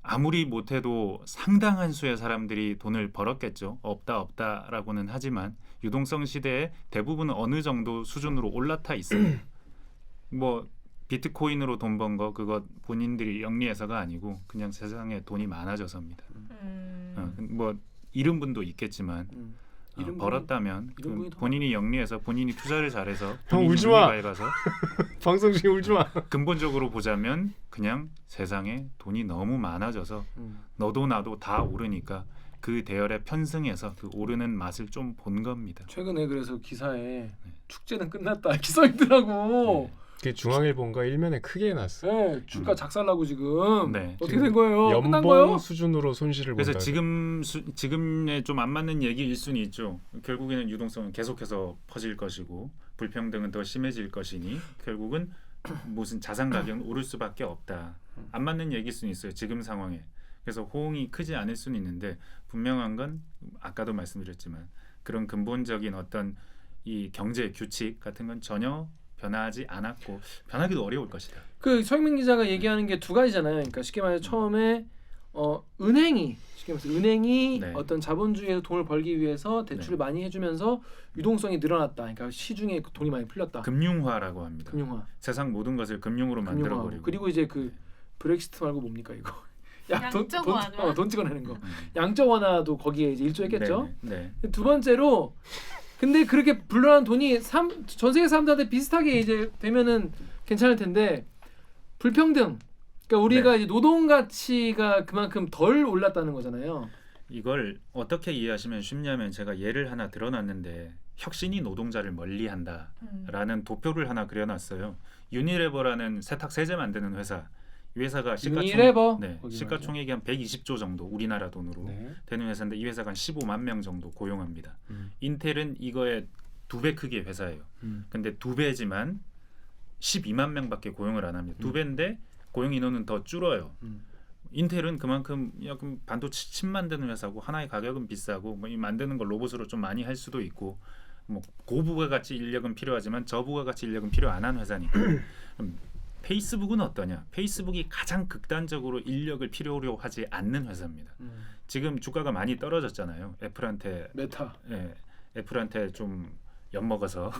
아무리 못해도 상당한 수의 사람들이 돈을 벌었겠죠. 없다라고는 하지만 유동성 시대에 대부분은 어느 정도 수준으로 올라타 있어요. 뭐 비트코인으로 돈 번 거 그거 본인들이 영리해서가 아니고 그냥 세상에 돈이 많아져서입니다. 뭐 이런 분도 있겠지만 벌었다면 본인이 영리해서 본인이 투자를 잘해서 형 울지 마. 밝아서 방송 중에 울지 마. 근본적으로 보자면 그냥 세상에 돈이 너무 많아져서 너도 나도 다 오르니까 그 대열에 편승해서 그 오르는 맛을 좀 본 겁니다. 최근에 그래서 기사에 축제는 끝났다 이렇게 써 있더라고. 그게 중앙일보인가 일면에 크게 났어. 네, 주가 작살나고 지금 네. 어떻게 된 거예요? 끝난 연봉 거예요? 수준으로 손실을 그래서 본다. 지금에 좀 안 맞는 얘기일 수는 있죠. 결국에는 유동성은 계속해서 퍼질 것이고 불평등은 더 심해질 것이니 결국은 무슨 자산 가격은 오를 수밖에 없다. 안 맞는 얘기일 수는 있어요. 지금 상황에. 그래서 호응이 크지 않을 수는 있는데 분명한 건 아까도 말씀드렸지만 그런 근본적인 어떤 이 경제 규칙 같은 건 전혀 변하지 않았고 변하기도 어려울 것이다. 그 서영민 기자가 얘기하는 게 두 가지잖아요. 그러니까 쉽게 말해서 처음에 은행이 네. 어떤 자본주의에서 돈을 벌기 위해서 대출을 많이 해주면서 유동성이 늘어났다. 그러니까 시중에 돈이 많이 풀렸다. 금융화라고 합니다. 금융화. 세상 모든 것을 금융으로 만들어버리고. 그리고 이제 그 브렉시트 말고 뭡니까 이거? 양적 완화. 돈 찍어내는 거. 양적 완화도 거기에 이제 일조했겠죠. 네. 두 번째로 근데 그렇게 불러난 돈이 전 세계 사람들한테 비슷하게 이제 되면은 괜찮을 텐데 불평등. 그러니까 우리가 이제 노동 가치가 그만큼 덜 올랐다는 거잖아요. 이걸 어떻게 이해하시면 쉽냐면 제가 예를 하나 들어놨는데 혁신이 노동자를 멀리한다라는 도표를 하나 그려놨어요. 유니레버라는 세탁 세제 만드는 회사. 이 회사가 유니레버? 시가총액이 한 120조 정도 우리나라 돈으로 네. 되는 회사인데 이 회사가 한 15만 명 정도 고용합니다. 인텔은 이거의 2배 크기의 회사예요. 근데 2배지만 12만 명밖에 고용을 안 합니다. 2배인데 고용 인원은 더 줄어요. 인텔은 그만큼 반도체 칩 만드는 회사고 하나의 가격은 비싸고 뭐 이 만드는 걸 로봇으로 좀 많이 할 수도 있고 뭐 고부가가치 인력은 필요하지만 저부가가치 인력은 필요 안 하는 회사니까 페이스북은 어떠냐? 페이스북이 가장 극단적으로 인력을 필요로 하지 않는 회사입니다. 지금 주가가 많이 떨어졌잖아요. 애플한테 메타. 애플한테 좀 엿먹어서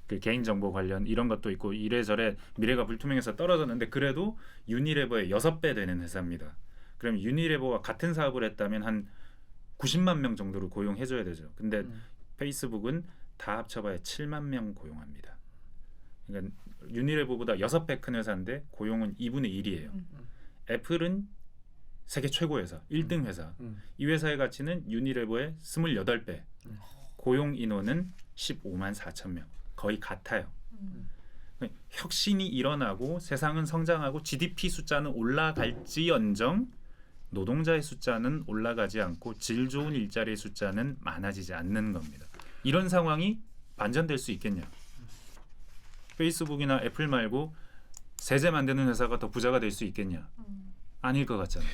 그 개인정보 관련 이런 것도 있고 이래저래 미래가 불투명해서 떨어졌는데 그래도 유니레버의 6배 되는 회사입니다. 그럼 유니레버와 같은 사업을 했다면 한 90만 명 정도를 고용해줘야 되죠. 근데 페이스북은 다 합쳐봐야 7만 명 고용합니다. 그러니까 유니레버보다 6배 큰 회사인데 고용은 2분의 1이에요. 애플은 세계 최고 회사, 1등 회사. 이 회사의 가치는 유니레버의 28배. 고용 인원은 15만 4천 명. 거의 같아요. 혁신이 일어나고 세상은 성장하고 GDP 숫자는 올라갈지언정 노동자의 숫자는 올라가지 않고 질 좋은 일자리의 숫자는 많아지지 않는 겁니다. 이런 상황이 반전될 수 있겠냐? 페이스북이나 애플 말고 세제 만드는 회사가 더 부자가 될 수 있겠냐? 아닐 것 같잖아요.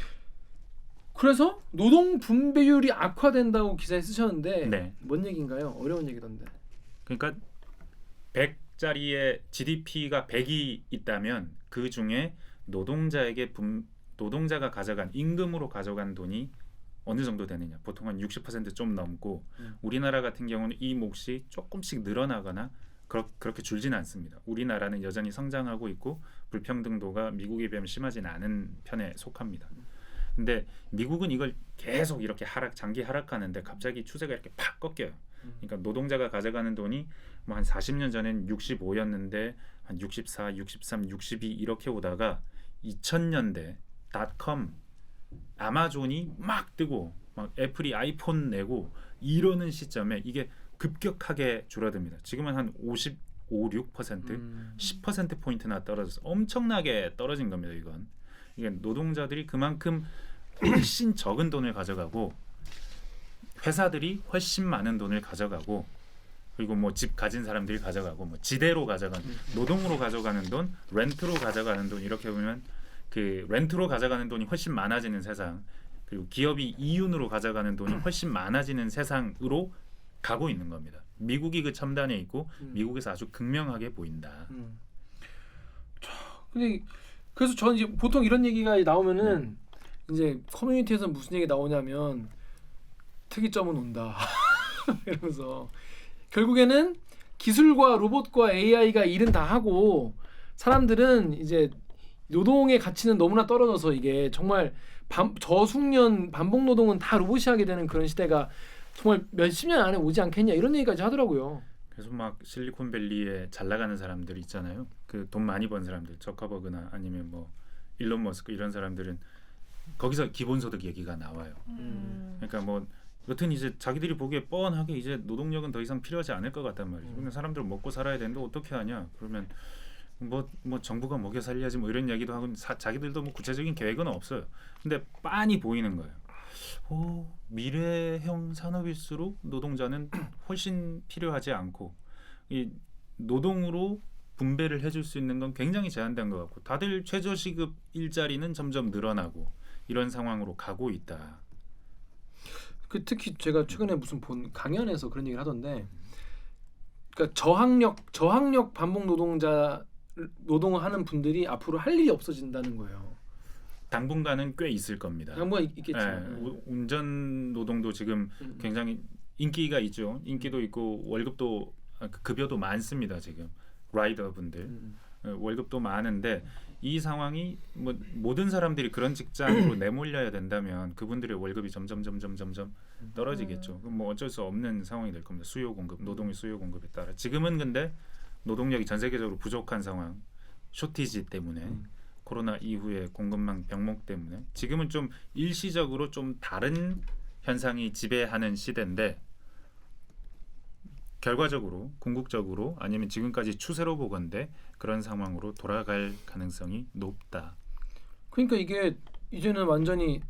그래서 노동 분배율이 악화된다고 기사에 쓰셨는데 네. 뭔 얘기인가요? 어려운 얘기던데. 그러니까 100짜리의 GDP가 100이 있다면 그 중에 노동자가 가져간 임금으로 가져간 돈이 어느 정도 되느냐? 보통 한 60%좀 넘고 우리나라 같은 경우는 이 몫이 조금씩 늘어나거나 그렇게 줄지는 않습니다. 우리나라는 여전히 성장하고 있고 불평등도가 미국에 비하면 심하지는 않은 편에 속합니다. 근데 미국은 이걸 계속 이렇게 장기 하락하는데 갑자기 추세가 이렇게 팍 꺾여요. 그러니까 노동자가 가져가는 돈이 뭐 한 40년 전엔 65였는데 한 64, 63, 62 이렇게 오다가 2000년대 닷컴 아마존이 막 뜨고 막 애플이 아이폰 내고 이러는 시점에 이게 급격하게 줄어듭니다. 지금은 한 55, 6%, 10% 포인트나 떨어져서 엄청나게 떨어진 겁니다. 이게 노동자들이 그만큼 훨씬 적은 돈을 가져가고 회사들이 훨씬 많은 돈을 가져가고 그리고 뭐 집 가진 사람들이 가져가고 뭐 지대로 가져가는 노동으로 가져가는 돈, 렌트로 가져가는 돈 이렇게 보면 그 렌트로 가져가는 돈이 훨씬 많아지는 세상 그리고 기업이 이윤으로 가져가는 돈이 훨씬 많아지는 세상으로 가고 있는 겁니다. 미국이 그 첨단에 있고 미국에서 아주 극명하게 보인다. 근데 그래서 저는 이제 보통 이런 얘기가 나오면은 이제 커뮤니티에서 무슨 얘기 나오냐면 특이점은 온다 이러면서 결국에는 기술과 로봇과 AI가 일은 다 하고 사람들은 이제 노동의 가치는 너무나 떨어져서 이게 정말 저숙련 반복 노동은 다 로봇이 하게 되는 그런 시대가 정말 몇십 년 안에 오지 않겠냐 이런 얘기까지 하더라고요. 그래서 막 실리콘밸리에 잘 나가는 사람들 있잖아요. 그 돈 많이 번 사람들, 저커버그나 아니면 뭐 일론 머스크 이런 사람들은 거기서 기본소득 얘기가 나와요. 그러니까 뭐 여튼 이제 자기들이 보기에 뻔하게 이제 노동력은 더 이상 필요하지 않을 것 같단 말이죠. 근데 사람들은 먹고 살아야 되는데 어떻게 하냐? 그러면 뭐 정부가 먹여 살려야지 뭐 이런 얘기도 하고 자기들도 뭐 구체적인 계획은 없어요. 근데 빤히 보이는 거예요. 미래형 산업일수록 노동자는 훨씬 필요하지 않고 이 노동으로 분배를 해줄 수 있는 건 굉장히 제한된 것 같고 다들 최저시급 일자리는 점점 늘어나고 이런 상황으로 가고 있다. 그 특히 제가 최근에 무슨 본 강연에서 그런 얘기를 하던데, 그러니까 저항력 반복 노동을 하는 분들이 앞으로 할 일이 없어진다는 거예요. 당분간은 꽤 있을 겁니다. 당분간 있겠죠. 운전 노동도 지금 굉장히 인기가 있죠. 인기도 있고 월급도 급여도 많습니다. 지금 라이더 분들 월급도 많은데 이 상황이 뭐 모든 사람들이 그런 직장으로 내몰려야 된다면 그분들의 월급이 점점 떨어지겠죠. 그럼 뭐 어쩔 수 없는 상황이 될 겁니다. 수요 공급, 노동의 수요 공급에 따라. 지금은 근데 노동력이 전 세계적으로 부족한 상황, 쇼티지 때문에 코로나 이후에 공급망 병목 때문에 지금은 좀 일시적으로 좀 다른 현상이 지배하는 시대인데 결과적으로 궁극적으로 아니면 지금까지 추세로 보건대 그런 상황으로 돌아갈 가능성이 높다. 그러니까 이게 이제는 완전히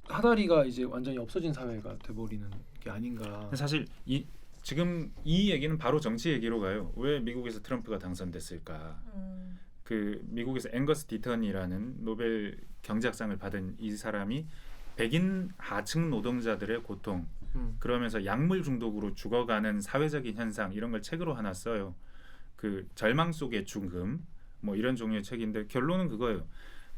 하다리가 이제 완전히 없어진 사회가 돼버리는 게 아닌가. 사실 지금 이 얘기는 바로 정치 얘기로 가요. 왜 미국에서 트럼프가 당선됐을까? 그 미국에서 앵거스 디턴이라는 노벨 경제학상을 받은 이 사람이 백인 하층 노동자들의 고통 그러면서 약물 중독으로 죽어가는 사회적인 현상 이런 걸 책으로 하나 써요. 그 절망 속의 죽음 뭐 이런 종류의 책인데 결론은 그거예요.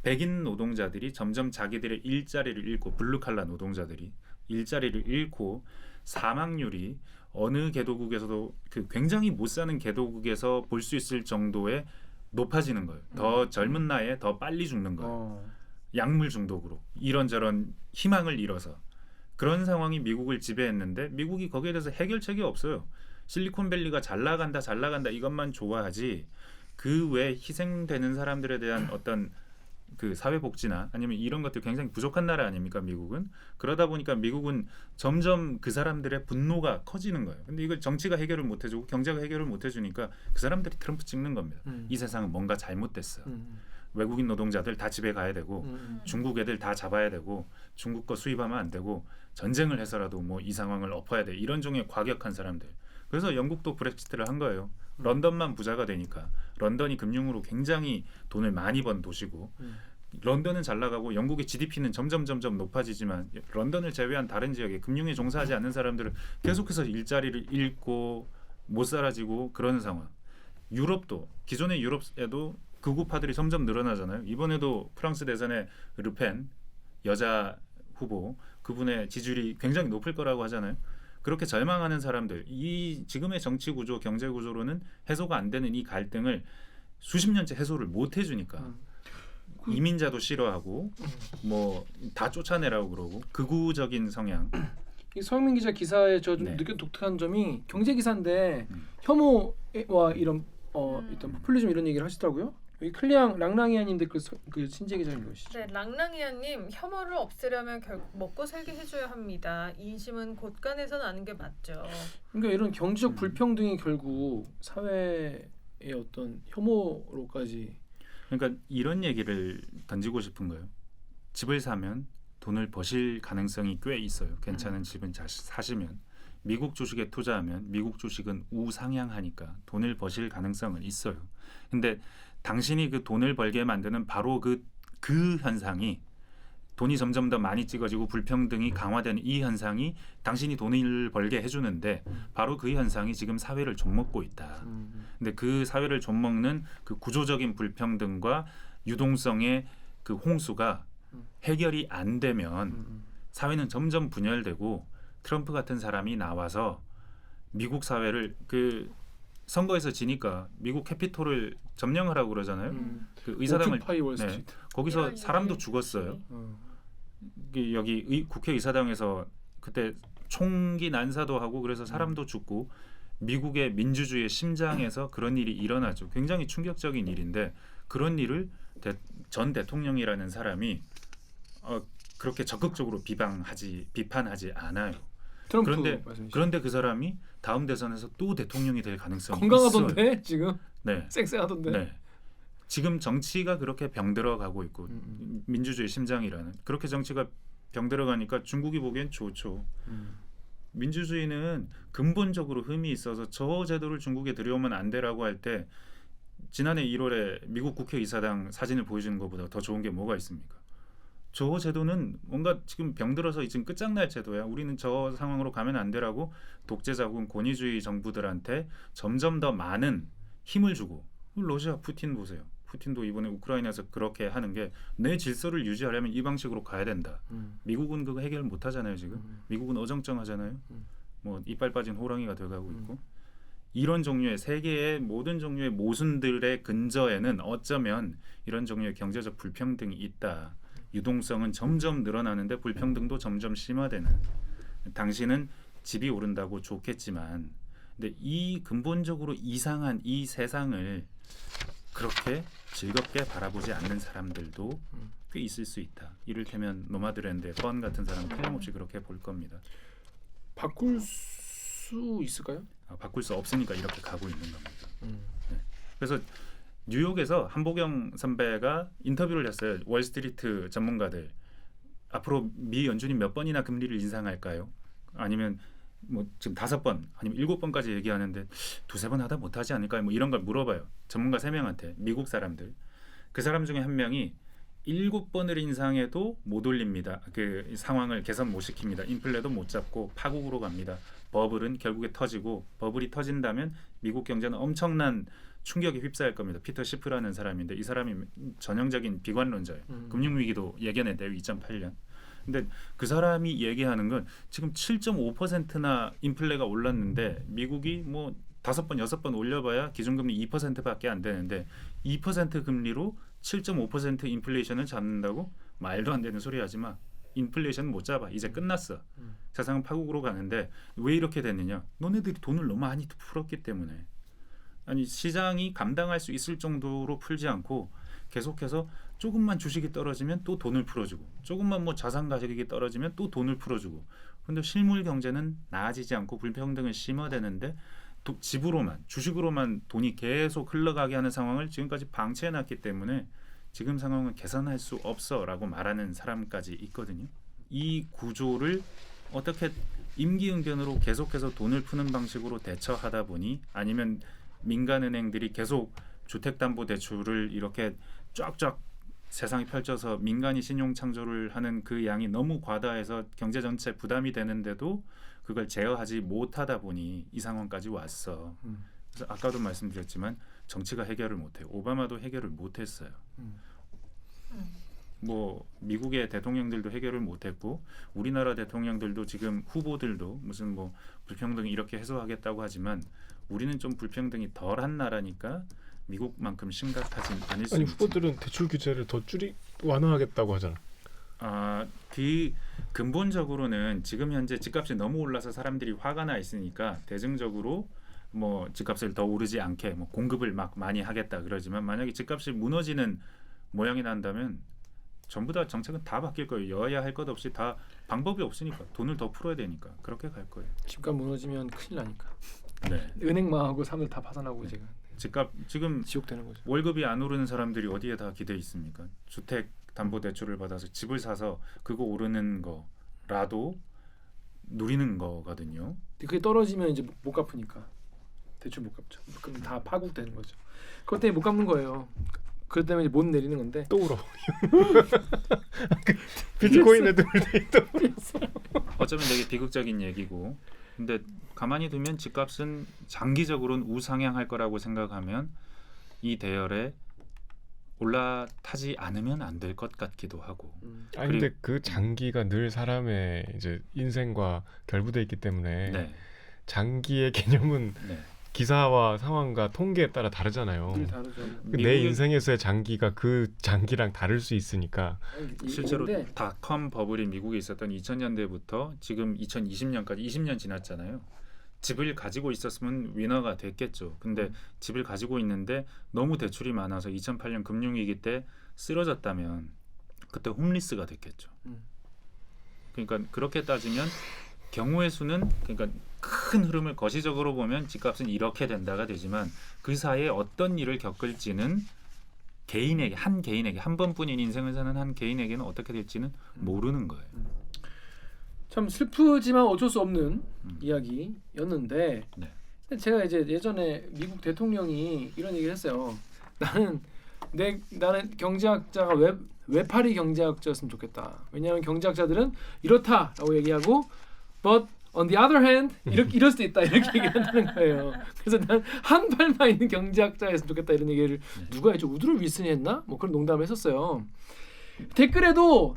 백인 노동자들이 점점 자기들의 일자리를 잃고 블루칼라 노동자들이 일자리를 잃고 사망률이 어느 개도국에서도 그 굉장히 못 사는 개도국에서 볼 수 있을 정도의 높아지는 거예요. 더 젊은 나이에 더 빨리 죽는 거예요. 약물 중독으로 이런저런 희망을 잃어서 그런 상황이 미국을 지배했는데 미국이 거기에 대해서 해결책이 없어요. 실리콘밸리가 잘 나간다 이것만 좋아하지 그 외 희생되는 사람들에 대한 어떤 그 사회복지나 아니면 이런 것들 굉장히 부족한 나라 아닙니까 미국은. 그러다 보니까 미국은 점점 그 사람들의 분노가 커지는 거예요. 근데 이걸 정치가 해결을 못 해주고 경제가 해결을 못 해주니까 그 사람들이 트럼프 찍는 겁니다. 이 세상은 뭔가 잘못됐어. 외국인 노동자들 다 집에 가야 되고 중국 애들 다 잡아야 되고 중국 거 수입하면 안 되고 전쟁을 해서라도 뭐 이 상황을 엎어야 돼. 이런 종의 과격한 사람들. 그래서 영국도 브렉시트를 한 거예요. 런던만 부자가 되니까. 런던이 금융으로 굉장히 돈을 많이 번 도시고 런던은 잘 나가고 영국의 GDP는 점점 높아지지만 런던을 제외한 다른 지역에 금융에 종사하지 않는 사람들은 계속해서 일자리를 잃고 못 살아지고 그러는 상황. 유럽도 기존의 유럽에도 극우파들이 점점 늘어나잖아요. 이번에도 프랑스 대선에 르펜 여자 후보 그분의 지지율이 굉장히 높을 거라고 하잖아요. 그렇게 절망하는 사람들, 이 지금의 정치 구조, 경제 구조로는 해소가 안 되는 이 갈등을 수십 년째 해소를 못 해주니까 이민자도 싫어하고 뭐 다 쫓아내라고 그러고 극우적인 성향. 이 서영민 기자 기사에 저 네. 느낀 독특한 점이 경제 기사인데 혐오와 이런 일단 포퓰리즘 이런 얘기를 하시더라고요. 여기 클리앙 랑랑이아님 댓글 그 신재 기자님 보시죠. 네, 랑랑이아님 혐오를 없애려면 결국 먹고 살게 해줘야 합니다. 인심은 곳간에서 나는 게 맞죠. 그러니까 이런 경제적 불평등이 결국 사회의 어떤 혐오로까지. 그러니까 이런 얘기를 던지고 싶은 거예요. 집을 사면 돈을 버실 가능성이 꽤 있어요. 괜찮은 집은 사시면 미국 주식에 투자하면 미국 주식은 우상향하니까 돈을 버실 가능성은 있어요. 근데 당신이 그 돈을 벌게 만드는 바로 그 현상이 돈이 점점 더 많이 찍어지고 불평등이 강화되는 이 현상이 당신이 돈을 벌게 해주는데 바로 그 현상이 지금 사회를 좀먹고 있다. 근데 그 사회를 좀먹는 그 구조적인 불평등과 유동성의 그 홍수가 해결이 안 되면 사회는 점점 분열되고 트럼프 같은 사람이 나와서 미국 사회를 그 선거에서 지니까 미국 캐피톨을 점령하라고 그러잖아요. 그 의사당을 오큐파이 월스트리트. 거기서 사람도 죽었어요. 여기 국회의사당에서 그때 총기 난사도 하고 그래서 사람도 죽고 미국의 민주주의의 심장에서 그런 일이 일어나죠. 굉장히 충격적인 일인데 그런 일을 전 대통령이라는 사람이 그렇게 적극적으로 비판하지 않아요. 그런데 그 사람이 다음 대선에서 또 대통령이 될 가능성이 건강하던데 있어요. 지금 네. 쌩쌩하던데. 네. 지금 정치가 그렇게 병들어가고 있고 민주주의 심장이라는 그렇게 정치가 병들어가니까 중국이 보기엔 좋죠. 민주주의는 근본적으로 흠이 있어서 저 제도를 중국에 들여오면 안 되라고 할 때 지난해 1월에 미국 국회의사당 사진을 보여주는 것보다 더 좋은 게 뭐가 있습니까? 저 제도는 뭔가 지금 병들어서 지금 끝장날 제도야. 우리는 저 상황으로 가면 안 되라고 독재자국 권위주의 정부들한테 점점 더 많은 힘을 주고 러시아 푸틴 보세요. 푸틴도 이번에 우크라이나에서 그렇게 하는 게 내 질서를 유지하려면 이 방식으로 가야 된다. 미국은 그거 해결 못 하잖아요 지금. 미국은 어정쩡하잖아요. 뭐 이빨 빠진 호랑이가 돼가고 있고. 이런 종류의 세계의 모든 종류의 모순들의 근저에는 어쩌면 이런 종류의 경제적 불평등이 있다. 유동성은 점점 늘어나는데 불평등도 점점 심화되는. 당신은 집이 오른다고 좋겠지만 근데 이 근본적으로 이상한 이 세상을 그렇게 즐겁게 바라보지 않는 사람들도 꽤 있을 수 있다. 이를테면 노마드랜드의 펀 같은 사람은 틀림없이 그렇게 볼 겁니다. 바꿀 수 있을까요? 바꿀 수 없으니까 이렇게 가고 있는 겁니다. 네. 그래서 뉴욕에서 한보경 선배가 인터뷰를 했어요. 월스트리트 전문가들 앞으로 미 연준이 몇 번이나 금리를 인상할까요? 아니면 뭐 지금 5번 아니면 7번까지 얘기하는데 2-3번 하다 못하지 않을까요? 뭐 이런 걸 물어봐요. 전문가 3명한테 미국 사람들. 그 사람 중에 한 명이 7번을 인상해도 못 올립니다. 그 상황을 개선 못 시킵니다. 인플레도 못 잡고 파국으로 갑니다. 버블은 결국에 터지고 버블이 터진다면 미국 경제는 엄청난 충격에 휩싸일 겁니다. 피터 시프라는 사람인데 이 사람이 전형적인 비관론자예요. 금융위기도 예견했대요. 2008년. 근데 그 사람이 얘기하는 건 지금 7.5%나 인플레가 올랐는데 미국이 뭐 5번, 6번 올려봐야 기준금리 2%밖에 안 되는데 2% 금리로 7.5% 인플레이션을 잡는다고? 말도 안 되는 소리 하지 마. 인플레이션 못 잡아. 이제 끝났어. 세상은 파국으로 가는데 왜 이렇게 됐느냐? 너네들이 돈을 너무 많이 풀었기 때문에. 아니 시장이 감당할 수 있을 정도로 풀지 않고 계속해서 조금만 주식이 떨어지면 또 돈을 풀어주고 조금만 뭐 자산 가격이 떨어지면 또 돈을 풀어주고 근데 실물 경제는 나아지지 않고 불평등을 심화되는데 집으로만 주식으로만 돈이 계속 흘러가게 하는 상황을 지금까지 방치해놨기 때문에 지금 상황은 개선할 수 없어라고 말하는 사람까지 있거든요. 이 구조를 어떻게 임기응변으로 계속해서 돈을 푸는 방식으로 대처하다 보니 아니면 민간은행들이 계속 주택담보대출을 이렇게 쫙쫙 세상이 펼쳐서 민간이 신용 창조를 하는 그 양이 너무 과다해서 경제 전체 부담이 되는데도 그걸 제어하지 못하다 보니 이 상황까지 왔어. 그래서 아까도 말씀드렸지만 정치가 해결을 못해요. 오바마도 해결을 못했어요. 뭐 미국의 대통령들도 해결을 못했고 우리나라 대통령들도 지금 후보들도 무슨 뭐 불평등 이렇게 해소하겠다고 하지만 우리는 좀 불평등이 덜한 나라니까 미국만큼 심각하진 않을 수 아니 있지. 후보들은 대출 규제를 더 완화하겠다고 하잖아. 그 근본적으로는 지금 현재 집값이 너무 올라서 사람들이 화가 나 있으니까 대중적으로 뭐 집값을 더 오르지 않게 뭐 공급을 막 많이 하겠다 그러지만 만약에 집값이 무너지는 모양이 난다면 전부 다 정책은 다 바뀔 거예요. 여야 할 것 없이 다 방법이 없으니까 돈을 더 풀어야 되니까 그렇게 갈 거예요. 집값 무너지면 큰일 나니까. 네. 은행망하고 사람들 다 파산하고 제가 집값 지금 지옥되는 거죠. 월급이 안 오르는 사람들이 어디에 다 기대 있습니까? 주택 담보 대출을 받아서 집을 사서 그거 오르는 거라도 누리는 거거든요. 그게 떨어지면 이제 못 갚으니까 대출 못 갚죠. 그럼 다 파국되는 거죠. 그것 때문에 못 갚는 거예요. 그것 때문에 이제 못 내리는 건데. 또 울어. 비트코인 애들 또 어쩌면 되게 비극적인 얘기고 근데 가만히 두면 집값은 장기적으로는 우상향할 거라고 생각하면 이 대열에 올라타지 않으면 안 될 것 같기도 하고. 아니 근데 그 장기가 늘 사람의 이제 인생과 결부돼 있기 때문에 네. 장기의 개념은 네. 기사와 상황과 통계에 따라 다르잖아요. 늘 다르죠. 내 인생에서의 장기가 그 장기랑 다를 수 있으니까 실제로 근데 닷컴 버블이 미국에 있었던 2000년대부터 지금 2020년까지 20년 지났잖아요. 집을 가지고 있었으면 위너가 됐겠죠. 근데 집을 가지고 있는데 너무 대출이 많아서 2008년 금융위기 때 쓰러졌다면 그때 홈리스가 됐겠죠. 그러니까 그렇게 따지면 경우의 수는 그러니까 큰 흐름을 거시적으로 보면 집값은 이렇게 된다가 되지만 그 사이에 어떤 일을 겪을지는 개인에게 한 번뿐인 인생을 사는 한 개인에게는 어떻게 될지는 모르는 거예요. 참 슬프지만 어쩔 수 없는 이야기였는데 네. 제가 이제 예전에 미국 대통령이 이런 얘기를 했어요. 나는 경제학자가 외파리 경제학자였으면 좋겠다. 왜냐하면 경제학자들은 이렇다라고 얘기하고 but on the other hand 이럴 수도 있다 이렇게 얘기한다는 거예요. 그래서 난 한 팔만 있는 경제학자였으면 좋겠다 이런 얘기를 누가 했죠? 우드로 윌슨이 했나? 뭐 그런 농담을 했었어요. 댓글에도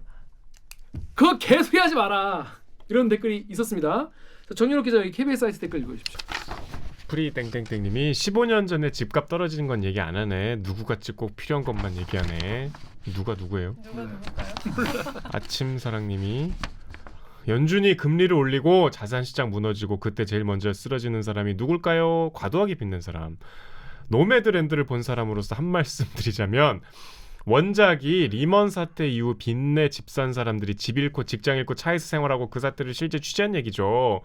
그거 개소리하지 마라 이런 댓글이 있었습니다. 정윤호 기자 여기 KBS 사이트 댓글 읽어주십시오. 프리 땡땡땡님이 15년 전에 집값 떨어지는 건 얘기 안 하네. 누구같이 꼭 필요한 것만 얘기하네. 누가 누구예요? 누가 누굴까요? 아침사랑님이 연준이 금리를 올리고 자산시장 무너지고 그때 제일 먼저 쓰러지는 사람이 누굴까요? 과도하게 빚는 사람. 노매드랜드를 본 사람으로서 한 말씀 드리자면 원작이 리먼 사태 이후 빚내 집 산 사람들이 집 잃고 직장 잃고 차에서 생활하고 그 사태를 실제 취재한 얘기죠.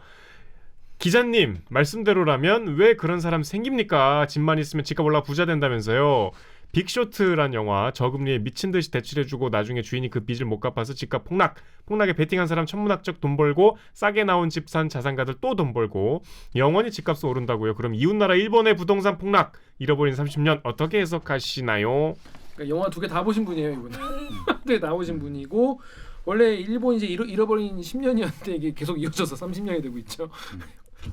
기자님 말씀대로라면 왜 그런 사람 생깁니까? 집만 있으면 집값 올라 부자 된다면서요. 빅쇼트란 영화 저금리에 미친 듯이 대출해주고 나중에 주인이 그 빚을 못 갚아서 집값 폭락에 베팅한 사람 천문학적 돈 벌고 싸게 나온 집 산 자산가들 또 돈 벌고 영원히 집값 오른다고요. 그럼 이웃나라 일본의 부동산 폭락 잃어버린 30년 어떻게 해석하시나요? 그러니까 영화 두 개 다 보신 분이에요 이분은. 네, 다 보신 분이고 원래 일본 이제 잃어버린 10년이었는데 이게 계속 이어져서 30년이 되고 있죠.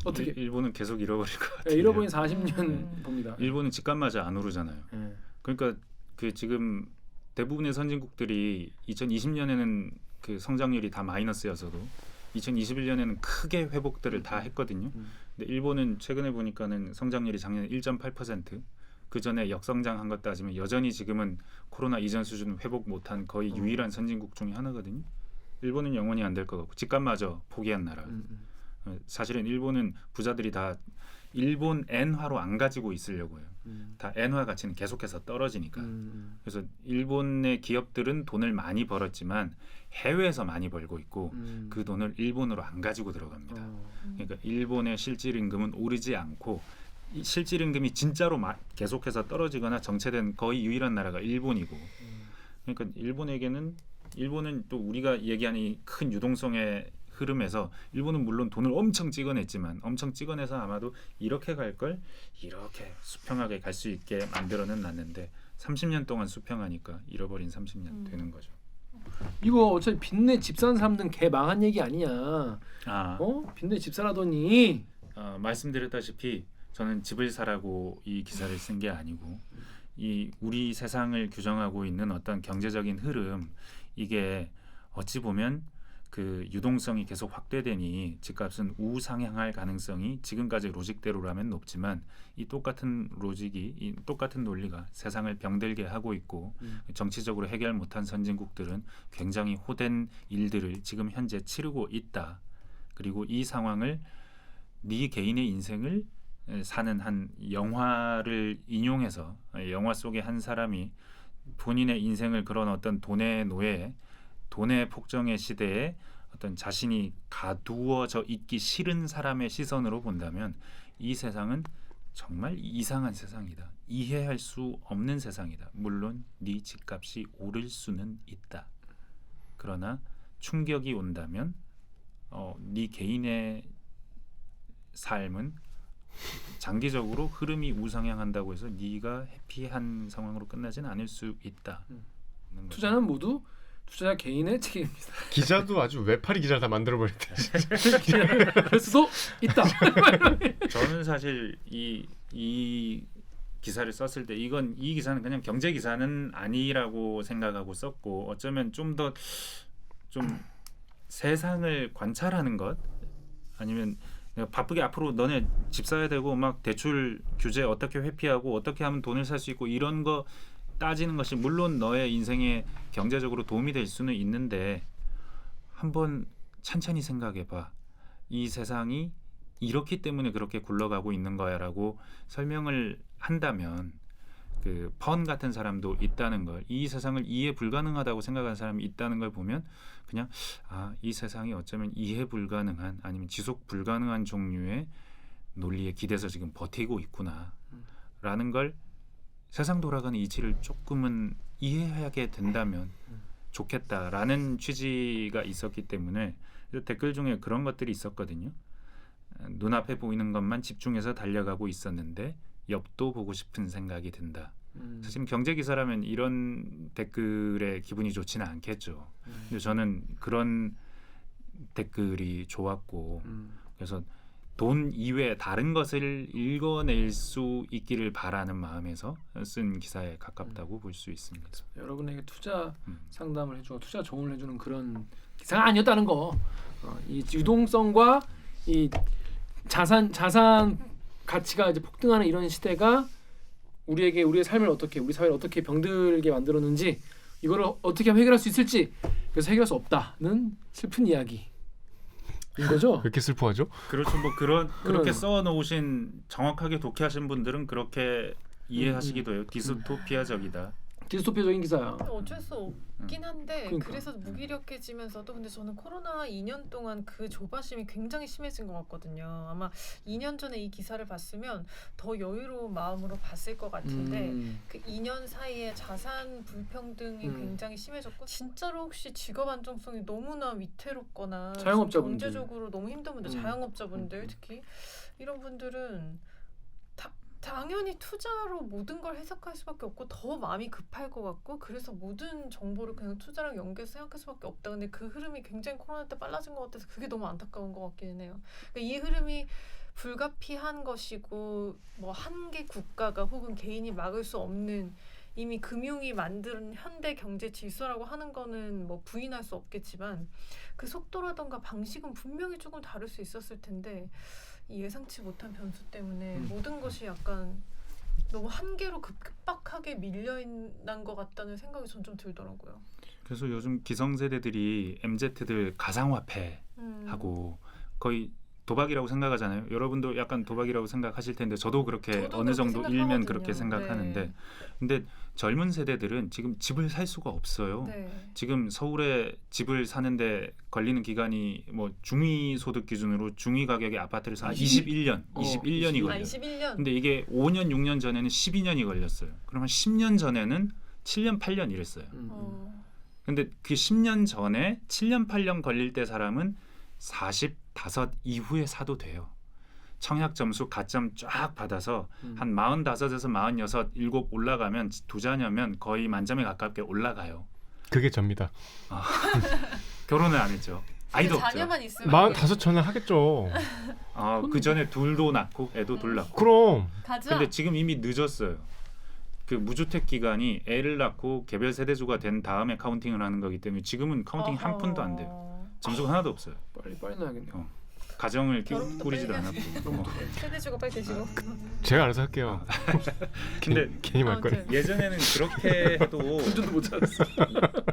어떻게 일본은 계속 잃어버릴 것 같아요. 네, 잃어버린 40년 봅니다. 일본은 집값마저 안 오르잖아요. 네. 그러니까 그 지금 대부분의 선진국들이 2020년에는 그 성장률이 다 마이너스여서도 2021년에는 크게 회복들을 다 했거든요. 근데 일본은 최근에 보니까는 성장률이 작년에 1.8%, 그 전에 역성장한 것 따지면 여전히 지금은 코로나 이전 수준 회복 못한 거의 유일한 선진국 중에 하나거든요. 일본은 영원히 안 될 것 같고 집값마저 포기한 나라. 사실은 일본은 부자들이 다 일본 엔화로 안 가지고 있으려고 해요. 다 엔화 가치는 계속해서 떨어지니까. 그래서 일본의 기업들은 돈을 많이 벌었지만 해외에서 많이 벌고 있고 그 돈을 일본으로 안 가지고 들어갑니다. 그러니까 일본의 실질 임금은 오르지 않고 이 실질 임금이 진짜로 계속해서 떨어지거나 정체된 거의 유일한 나라가 일본이고. 그러니까 일본은 또 우리가 얘기하는 이 큰 유동성의 흐름에서 일본은 물론 돈을 엄청 찍어냈지만 엄청 찍어내서 아마도 이렇게 갈 걸 이렇게 수평하게 갈 수 있게 만들어는 놨는데 30년 동안 수평하니까 잃어버린 30년 되는 거죠. 이거 어차피 빚내 집 사는 사람들은 개 망한 얘기 아니냐. 빚내 집 사라더니 말씀드렸다시피 저는 집을 사라고 이 기사를 쓴 게 아니고 이 우리 세상을 규정하고 있는 어떤 경제적인 흐름, 이게 어찌 보면 그 유동성이 계속 확대되니 집값은 우상향할 가능성이 지금까지 로직대로라면 높지만 이 똑같은 로직이, 이 똑같은 논리가 세상을 병들게 하고 있고 정치적으로 해결 못한 선진국들은 굉장히 호된 일들을 지금 현재 치르고 있다. 그리고 이 상황을 네 개인의 인생을 사는 한 영화를 인용해서 영화 속의 한 사람이 본인의 인생을 그런 어떤 돈의 노예, 돈의 폭정의 시대에 어떤 자신이 가두어져 있기 싫은 사람의 시선으로 본다면 이 세상은 정말 이상한 세상이다. 이해할 수 없는 세상이다. 물론 네 집값이 오를 수는 있다. 그러나 충격이 온다면 네 개인의 삶은 장기적으로 흐름이 우상향한다고 해서 네가 해피한 상황으로 끝나지는 않을 수 있다. 투자는 모두 투자자 개인의 책임입니다. 기자도 아주 외파리 기자를 다 만들어버렸대. 그럴 수도 있다. 저는 사실 이 기사를 썼을 때 이 기사는 그냥 경제 기사는 아니라고 생각하고 썼고, 어쩌면 좀 더 좀 세상을 관찰하는 것, 아니면 내가 바쁘게 앞으로 너네 집 사야 되고 막 대출 규제 어떻게 회피하고 어떻게 하면 돈을 살 수 있고 이런 거 따지는 것이 물론 너의 인생에 경제적으로 도움이 될 수는 있는데 한번 찬찬히 생각해봐. 이 세상이 이렇기 때문에 그렇게 굴러가고 있는 거야라고 설명을 한다면 그 펀 같은 사람도 있다는 걸, 이 세상을 이해 불가능하다고 생각하는 사람이 있다는 걸 보면 그냥 이 세상이 어쩌면 이해 불가능한 아니면 지속 불가능한 종류의 논리에 기대서 지금 버티고 있구나라는 걸, 세상 돌아가는 이치를 조금은 이해하게 된다면 좋겠다라는 취지가 있었기 때문에 댓글 중에 그런 것들이 있었거든요. 눈앞에 보이는 것만 집중해서 달려가고 있었는데 옆도 보고 싶은 생각이 든다. 사실 경제 기사라면 이런 댓글에 기분이 좋지는 않겠죠. 근데 저는 그런 댓글이 좋았고 그래서 돈 이외에 다른 것을 읽어낼 수 있기를 바라는 마음에서 쓴 기사에 가깝다고 볼 수 있습니다. 여러분에게 투자 상담을 해주고 투자 조언을 해주는 그런 기사가 아니었다는 거. 이 유동성과 이 자산 가치가 이제 폭등하는 이런 시대가 우리의 삶을 어떻게, 우리 사회를 어떻게 병들게 만들었는지, 이거를 어떻게 하면 해결할 수 있을지, 그래서 해결할 수 없다는 슬픈 이야기인 거죠. 왜 이렇게 슬퍼하죠? 그렇죠. 뭐 그렇게 써놓으신 정확하게 독해하신 분들은 그렇게 이해하시기도 해요. 디스토피아적이다. 디스토피아적인 기사야. 어쩔 수 없긴 한데 그러니까. 그래서 무기력해지면서도, 근데 저는 코로나 2년 동안 그 조바심이 굉장히 심해진 것 같거든요. 아마 2년 전에 이 기사를 봤으면 더 여유로운 마음으로 봤을 것 같은데 그 2년 사이에 자산 불평등이 굉장히 심해졌고, 진짜로 혹시 직업 안정성이 너무나 위태롭거나 자영업자분들, 경제적으로 너무 힘든 분들, 자영업자분들 특히 이런 분들은 당연히 투자로 모든 걸 해석할 수밖에 없고 더 마음이 급할 것 같고, 그래서 모든 정보를 그냥 투자랑 연계해서 생각할 수밖에 없다. 근데 그 흐름이 굉장히 코로나 때 빨라진 것 같아서 그게 너무 안타까운 것 같기는 해요. 그러니까 이 흐름이 불가피한 것이고 뭐 한 개 국가가 혹은 개인이 막을 수 없는 이미 금융이 만든 현대 경제 질서라고 하는 거는 뭐 부인할 수 없겠지만 그 속도라던가 방식은 분명히 조금 다를 수 있었을 텐데 이 예상치 못한 변수 때문에 모든 것이 약간 너무 한계로 급박하게 밀려난 것 같다는 생각이 전 좀 들더라고요. 그래서 요즘 기성세대들이 MZ들 가상화폐하고 거의 도박이라고 생각하잖아요. 여러분도 약간 도박이라고 생각하실 텐데 저도 그렇게 저도 어느 그렇게 정도 일면 생각하거든요. 그렇게 생각하는데 네. 근데 젊은 세대들은 지금 집을 살 수가 없어요. 네. 지금 서울에 집을 사는데 걸리는 기간이 뭐 중위 소득 기준으로 중위 가격의 아파트를 사는 21년, 21년이 어, 걸려요. 21년. 근데 이게 5년, 6년 전에는 12년이 걸렸어요. 그러면 10년 전에는 7년, 8년 이랬어요. 근데 그 10년 전에 7년, 8년 걸릴 때 사람은 45 이후에 사도 돼요. 청약 점수 가점 쫙 받아서 한 45에서 46, 7 올라가면 두 자녀면 거의 만점에 가깝게 올라가요. 그게 접니다. 결혼을 안 했죠. 아이도 없죠. 자녀만 있으면 45,000은 하겠죠. 그 전에 둘도 낳고 애도 둘 낳고. 그럼 가자. 근데 지금 이미 늦었어요. 그 무주택 기간이 애를 낳고 개별 세대주가 된 다음에 카운팅을 하는 거기 때문에 지금은 카운팅 한 푼도 안 돼요. 점수가 하나도 없어요. 빨리 넣어야겠네요. 가정을 이렇게 결혼도 꾸리지도 빨리 않았고. 세대주가 빨리 되시고. 제가 알아서 할게요. 근데 괜히 말 거리. 아무튼. 예전에는 그렇게 해도 운전도 못 찾았어.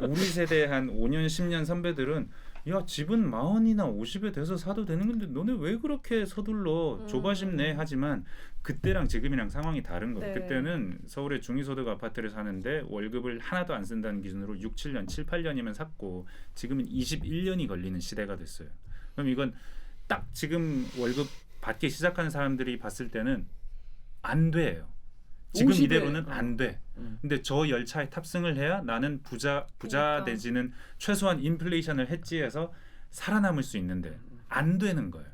우리 세대 한 5년 10년 선배들은 야 집은 40이나 50에 돼서 사도 되는 건데 너네 왜 그렇게 서둘러 조바심 내 하지만 그때랑 지금이랑 상황이 다른 거예요. 네. 그때는 서울의 중위소득 아파트를 사는데 월급을 하나도 안 쓴다는 기준으로 6, 7년, 7, 8년이면 샀고 지금은 21년이 걸리는 시대가 됐어요. 그럼 이건 딱 지금 월급 받기 시작하는 사람들이 봤을 때는 안 돼요. 지금 50에, 이대로는 안 돼. 근데 저 열차에 탑승을 해야 나는 부자 그러니까. 되지는 최소한 인플레이션을 해지해서 살아남을 수 있는데 안 되는 거예요.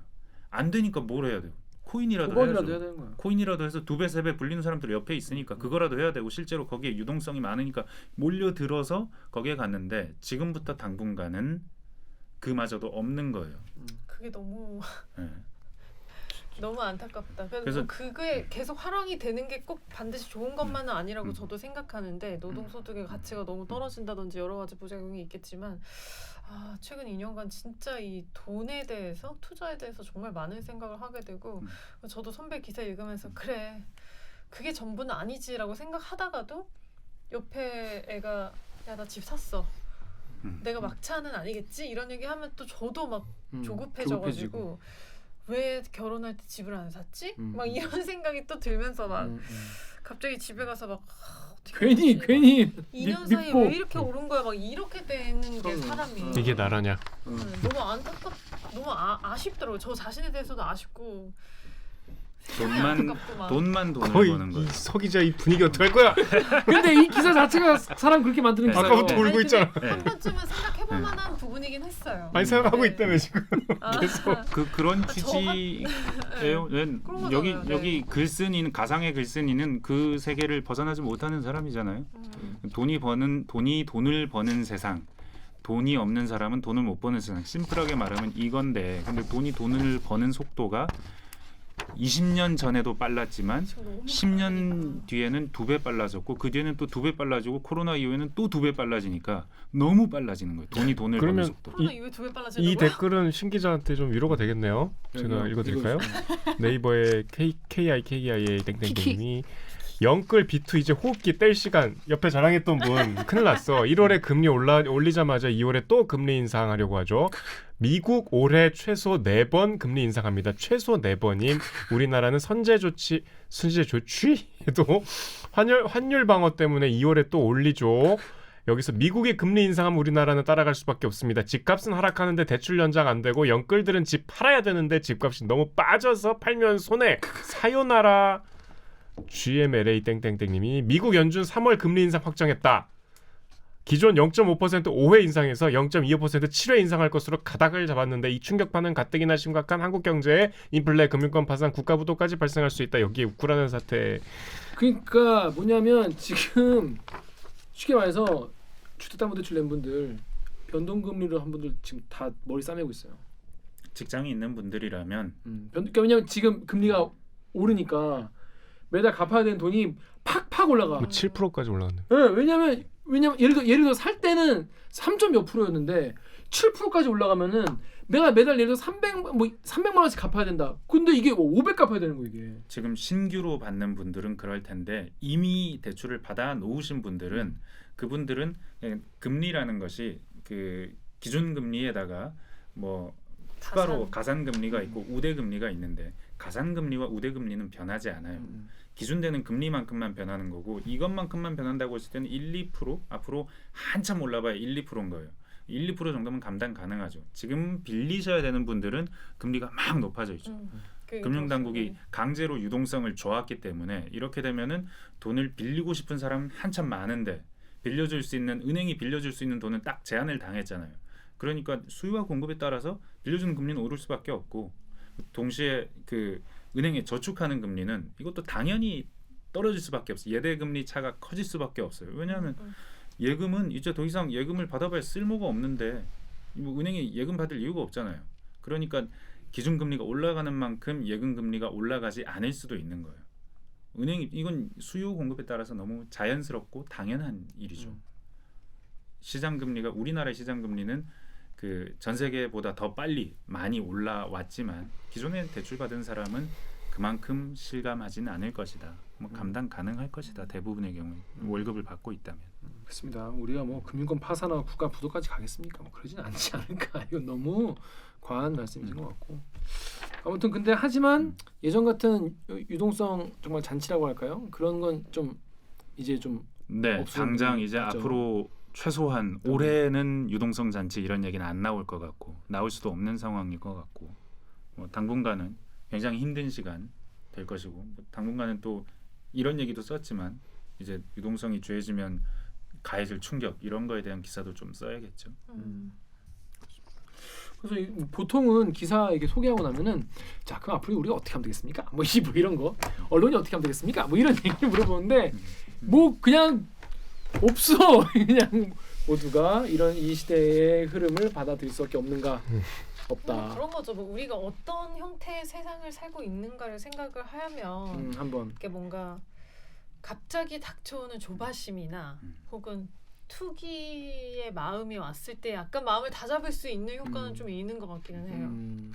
안 되니까 뭘 해야 돼요? 코인이라도 도박이라도 해야 해야죠. 되는 거야. 코인이라도 해서 2배, 3배 불리는 사람들 옆에 있으니까 그거라도 해야 되고 실제로 거기에 유동성이 많으니까 몰려들어서 거기에 갔는데 지금부터 당분간은 그마저도 없는 거예요. 그게 너무 네. 너무 안타깝다. 그래서 그래서- 그게 계속 활용이 되는 게 꼭 반드시 좋은 것만은 아니라고 저도 생각하는데 노동소득의 가치가 너무 떨어진다든지 여러 가지 부작용이 있겠지만 최근 2년간 진짜 이 돈에 대해서 투자에 대해서 정말 많은 생각을 하게 되고 저도 선배 기사 읽으면서 그래 그게 전부는 아니지라고 생각하다가도 옆에 애가 야 나 집 샀어. 내가 막차는 아니겠지 이런 얘기하면 또 저도 막 조급해져가지고 왜 결혼할 때 집을 안 샀지? 막 이런 생각이 또 들면서 막 갑자기 집에 가서 막 괜히 2년 사이에 믿고. 왜 이렇게 오른 거야? 막 이렇게 되는 게 사람이 이게 나라냐? 너무 너무 아쉽더라고요. 저 자신에 대해서도 아쉽고 돈만 돈을 거의 버는 이 거예요. 서 기자 이 분위기 어떡할 거야? 근데 이 기사 자체가 사람 그렇게 만드는 기사예요. 아까부터 울고 있잖아. 한 번쯤은 생각해볼 만한 부분이긴 했어요. 아니 생각하고 네. 있다며 지금. 그런 저 취지예요. 그런 여기 거잖아요. 네. 여기 글쓴이는 가상의 글쓴이는 그 세계를 벗어나지 못하는 사람이잖아요. 돈을 버는 세상. 돈이 없는 사람은 돈을 못 버는 세상. 심플하게 말하면 이건데, 근데 돈을 버는 속도가 20년 전에도 빨랐지만 10년 뒤에는 2배 빨라졌고 그 뒤에는 또 2배 빨라지고 코로나 이후에는 또 2배 빨라지니까 너무 빨라지는 거예요. 돈을 버는 그러면 속도. 코로나 이후에 2배 빨라지는 이 댓글은 신 기자한테 좀 위로가 되겠네요. 제가 읽어드릴까요? 네이버의 KI의 땡땡땡님이 영끌 B2 이제 호흡기 뗄 시간 옆에 자랑했던 분 큰일 났어. 1월에 금리 올리자마자 2월에 또 금리 인상하려고 하죠. 미국 올해 최소 4번 금리 인상합니다. 최소 4번임. 우리나라는 선제 조치에도 환율 방어 때문에 2월에 또 올리죠. 여기서 미국이 금리 인상하면 우리나라는 따라갈 수밖에 없습니다. 집값은 하락하는데 대출 연장 안 되고 영끌들은 집 팔아야 되는데 집값이 너무 빠져서 팔면 손해. 사요나라. GMLA 땡땡땡님이 미국 연준 3월 금리 인상 확정했다. 기존 0.5% 5회 인상에서 0.25% 7회 인상할 것으로 가닥을 잡았는데 이 충격파는 가뜩이나 심각한 한국 경제에 인플레, 금융권 파산, 국가 부도까지 발생할 수 있다. 여기에 우크라이나 사태. 그러니까 뭐냐면 지금 쉽게 말해서 주택담보대출 낸 분들 변동금리로 한 분들 지금 다 머리 싸매고 있어요. 직장이 있는 분들이라면 그러니까 왜냐면 지금 금리가 오르니까 매달 갚아야 되는 돈이 팍팍 올라가. 뭐 7%까지 올라갔네. 네, 왜냐면 예를 들어 살 때는 3점 몇 %였는데 7%까지 올라가면은 내가 매달 예를 들어 300만 원씩 갚아야 된다. 근데 이게 500 갚아야 되는 거 이게. 지금 신규로 받는 분들은 그럴 텐데 이미 대출을 받아 놓으신 분들은 그분들은 그냥 금리라는 것이 그 기준 금리에다가 뭐 추가로 가산 금리가 있고 우대 금리가 있는데 가산 금리와 우대 금리는 변하지 않아요. 기준되는 금리만큼만 변하는 거고 이것만큼만 변한다고 했을 때는 1-2% 앞으로 한참 올라봐야 1-2%인 거예요. 1-2% 정도면 감당 가능하죠. 지금 빌리셔야 되는 분들은 금리가 막 높아져 있죠. 금융당국이 강제로 유동성을 줘왔기 때문에 이렇게 되면은 돈을 빌리고 싶은 사람은 한참 많은데 빌려줄 수 있는 은행이 빌려줄 수 있는 돈은 딱 제한을 당했잖아요. 그러니까 수요와 공급에 따라서 빌려주는 금리는 오를 수밖에 없고 동시에 그 은행에 저축하는 금리는 이것도 당연히 떨어질 수밖에 없어요. 예대 금리 차가 커질 수밖에 없어요. 왜냐하면 예금은 이제 더 이상 예금을 받아봐야 쓸모가 없는데 뭐 은행이 예금 받을 이유가 없잖아요. 그러니까 기준금리가 올라가는 만큼 예금금리가 올라가지 않을 수도 있는 거예요. 은행이 이건 수요 공급에 따라서 너무 자연스럽고 당연한 일이죠. 시장금리가 우리나라의 시장금리는 그 전 세계보다 더 빨리 많이 올라왔지만 기존에 대출 받은 사람은 그만큼 실감하지는 않을 것이다. 뭐 감당 가능할 것이다. 대부분의 경우에 월급을 받고 있다면. 그렇습니다. 우리가 뭐 금융권 파산하고 국가 부도까지 가겠습니까? 뭐 그러진 않지 않을까. 이건 너무 과한 말씀이신 것 같고. 아무튼 근데 하지만 예전 같은 유동성 정말 잔치라고 할까요? 그런 건 좀 이제 좀 네, 당장 이제 없죠. 앞으로 최소한 올해는 유동성 잔치 이런 얘기는 안 나올 것 같고 나올 수도 없는 상황일 것 같고 뭐 당분간은 굉장히 힘든 시간 될 것이고 뭐 당분간은 또 이런 얘기도 썼지만 이제 유동성이 죄지면 가해질 충격 이런 거에 대한 기사도 좀 써야겠죠. 그래서 보통은 기사 이렇게 소개하고 나면은 자 그럼 앞으로 우리가 어떻게 하면 되겠습니까? 뭐 이런 거 언론이 어떻게 하면 되겠습니까? 뭐 이런 얘기를 물어보는데 뭐 그냥 없어. 그냥 모두가 이런 이 시대의 흐름을 받아들일 수밖에 없는가 없다. 그런 거죠. 뭐 우리가 어떤 형태의 세상을 살고 있는가를 생각을 하면 한번 이게 뭔가 갑자기 닥쳐오는 조바심이나 혹은 투기의 마음이 왔을 때 약간 마음을 다잡을 수 있는 효과는 좀 있는 것 같기는 해요.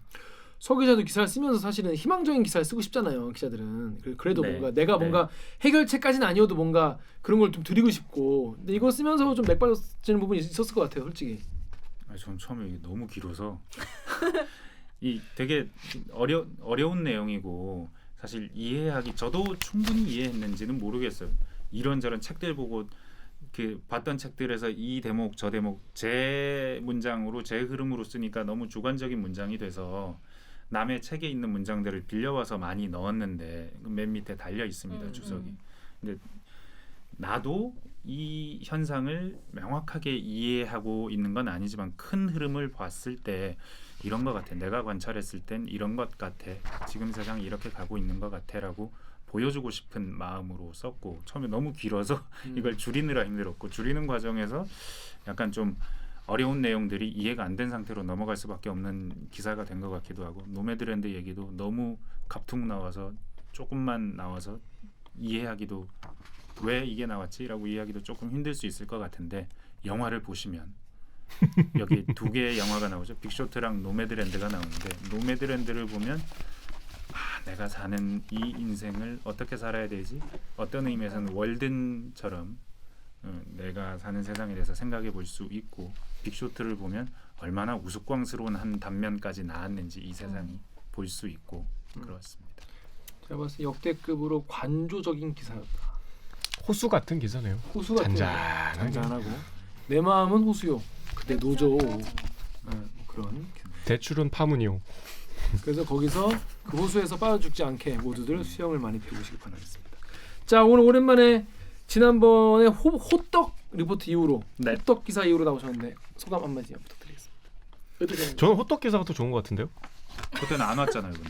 서 기자도 기사를 쓰면서 사실은 희망적인 기사를 쓰고 싶잖아요. 기자들은 그래도 네. 뭔가 내가 뭔가 해결책까지는 아니어도 뭔가 그런 걸 좀 드리고 싶고 근데 이거 쓰면서 좀 맥빠지는 부분이 있었을 것 같아요. 솔직히. 전 처음에 이게 너무 길어서 이 되게 어려운 내용이고 사실 이해하기 저도 충분히 이해했는지는 모르겠어요. 이런저런 책들 보고 그 봤던 책들에서 이 대목 저 대목 제 문장으로 제 흐름으로 쓰니까 너무 주관적인 문장이 돼서 남의 책에 있는 문장들을 빌려와서 많이 넣었는데 맨 밑에 달려 있습니다. 주석이. 근데 나도 이 현상을 명확하게 이해하고 있는 건 아니지만 큰 흐름을 봤을 때 이런 것 같아. 내가 관찰했을 땐 이런 것 같아. 지금 세상이 이렇게 가고 있는 것 같아라고 보여주고 싶은 마음으로 썼고 처음에 너무 길어서 이걸 줄이느라 힘들었고 줄이는 과정에서 약간 좀 어려운 내용들이 이해가 안 된 상태로 넘어갈 수밖에 없는 기사가 된 것 같기도 하고 노매드랜드 얘기도 너무 갑툭 나와서 조금만 나와서 이해하기도 왜 이게 나왔지라고 이해하기도 조금 힘들 수 있을 것 같은데 영화를 보시면 여기 두 개의 영화가 나오죠. 빅쇼트랑 노매드랜드가 나오는데 노매드랜드를 보면 내가 사는 이 인생을 어떻게 살아야 되지? 어떤 의미에서는 월든처럼 내가 사는 세상에 대해서 생각해 볼 수 있고 빅쇼트를 보면 얼마나 우스꽝스러운 한 단면까지 나왔는지 이 세상이 볼 수 있고 그렇습니다. 제가 봤을 때 역대급으로 관조적인 기사였다. 호수 같은 기사네요. 호수 같은 잔잔하고 내 마음은 호수요. 그대 노조. 그런 대출은 파문이요. 그래서 거기서 그 호수에서 빠져 죽지 않게 모두들 수영을 많이 배우시길 바라겠습니다. 자 오늘 오랜만에 지난번에 호떡 리포트 이후로 네. 호떡 기사 이후로 나오셨는데 소감 한마디 부탁드리겠습니다. 저는 호떡 기사가 더 좋은 것 같은데요. 그때는 안 왔잖아요. 근데.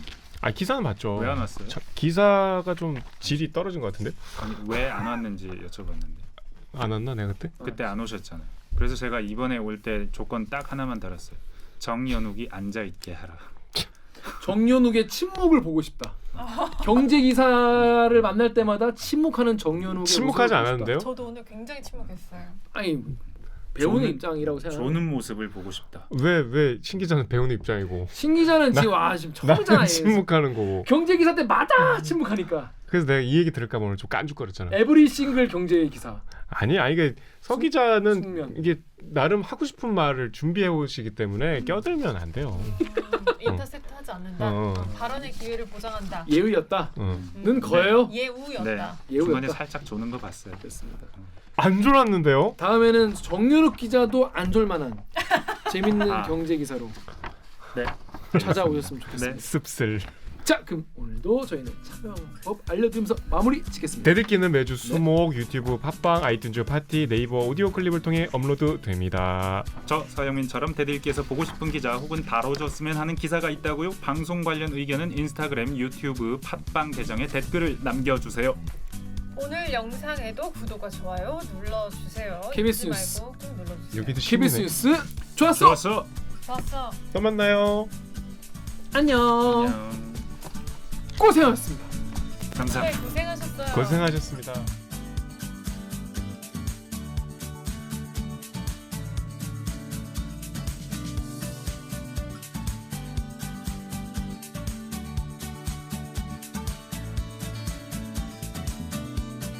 기사는 맞죠. 왜 안 왔어요? 기사가 좀 질이 떨어진 것 같은데. 아니, 왜 안 왔는지 여쭤봤는데 안 왔나 내가 그때? 그때 안 오셨잖아요. 그래서 제가 이번에 올 때 조건 딱 하나만 달았어요. 정연욱이 앉아있게 하라. 정연욱의 침묵을 보고 싶다. 경제 기사를 만날 때마다 침묵하는 정연욱의 침묵하지 모습을 보고 않았는데요? 저도 오늘 굉장히 침묵했어요. 싶다. 아니 배우는 조는- 입장이라고 생각해요. 조는 모습을 보고 싶다. 왜 신 기자는 배우는 입장이고 신 기자는 지금 지금 처음이잖아. 나는 침묵하는 거고. 경제 기사 때마다 침묵하니까. 그래서 내가 이 얘기 들을까 봐 오늘 좀 깐죽거렸잖아. 에브리 싱글 경제 기사. 아니 이게 서 기자는 숙면. 이게 나름 하고 싶은 말을 준비해 오시기 때문에 껴들면 안 돼요. 인터셉트 하지 않는다. 어. 발언의 기회를 보장한다. 예의였다. 응. 는 거예요. 예우였다. 네. 예우였다. 중간에 살짝 조는 거 봤어요. 됐습니다. 안 졸았는데요? 다음에는 정연욱 기자도 안 졸만한 재밌는 아. 경제 기사로 네. 찾아오셨으면 좋겠습니다. 씁쓸. 자, 그럼 오늘도 저희는 참여법 알려드리면서 마무리 짓겠습니다. 대들기는 매주 수목, 유튜브, 팟빵, 아이튠즈 파티, 네이버 오디오 클립을 통해 업로드됩니다. 저 서영민처럼 대들기에서 보고 싶은 기자 혹은 다뤄줬으면 하는 기사가 있다고요? 방송 관련 의견은 인스타그램, 유튜브, 팟빵 계정에 댓글을 남겨주세요. 오늘 영상에도 구독과 좋아요 눌러주세요. KBS 잊지 뉴스. 말고 꼭 눌러주세요. 여기도 KBS 시민이네. 뉴스 좋았어. 좋았어. 좋았어. 또 만나요. 안녕. 안녕. 고생하셨습니다. 감사합니다. 네, 고생하셨어요. 고생하셨습니다.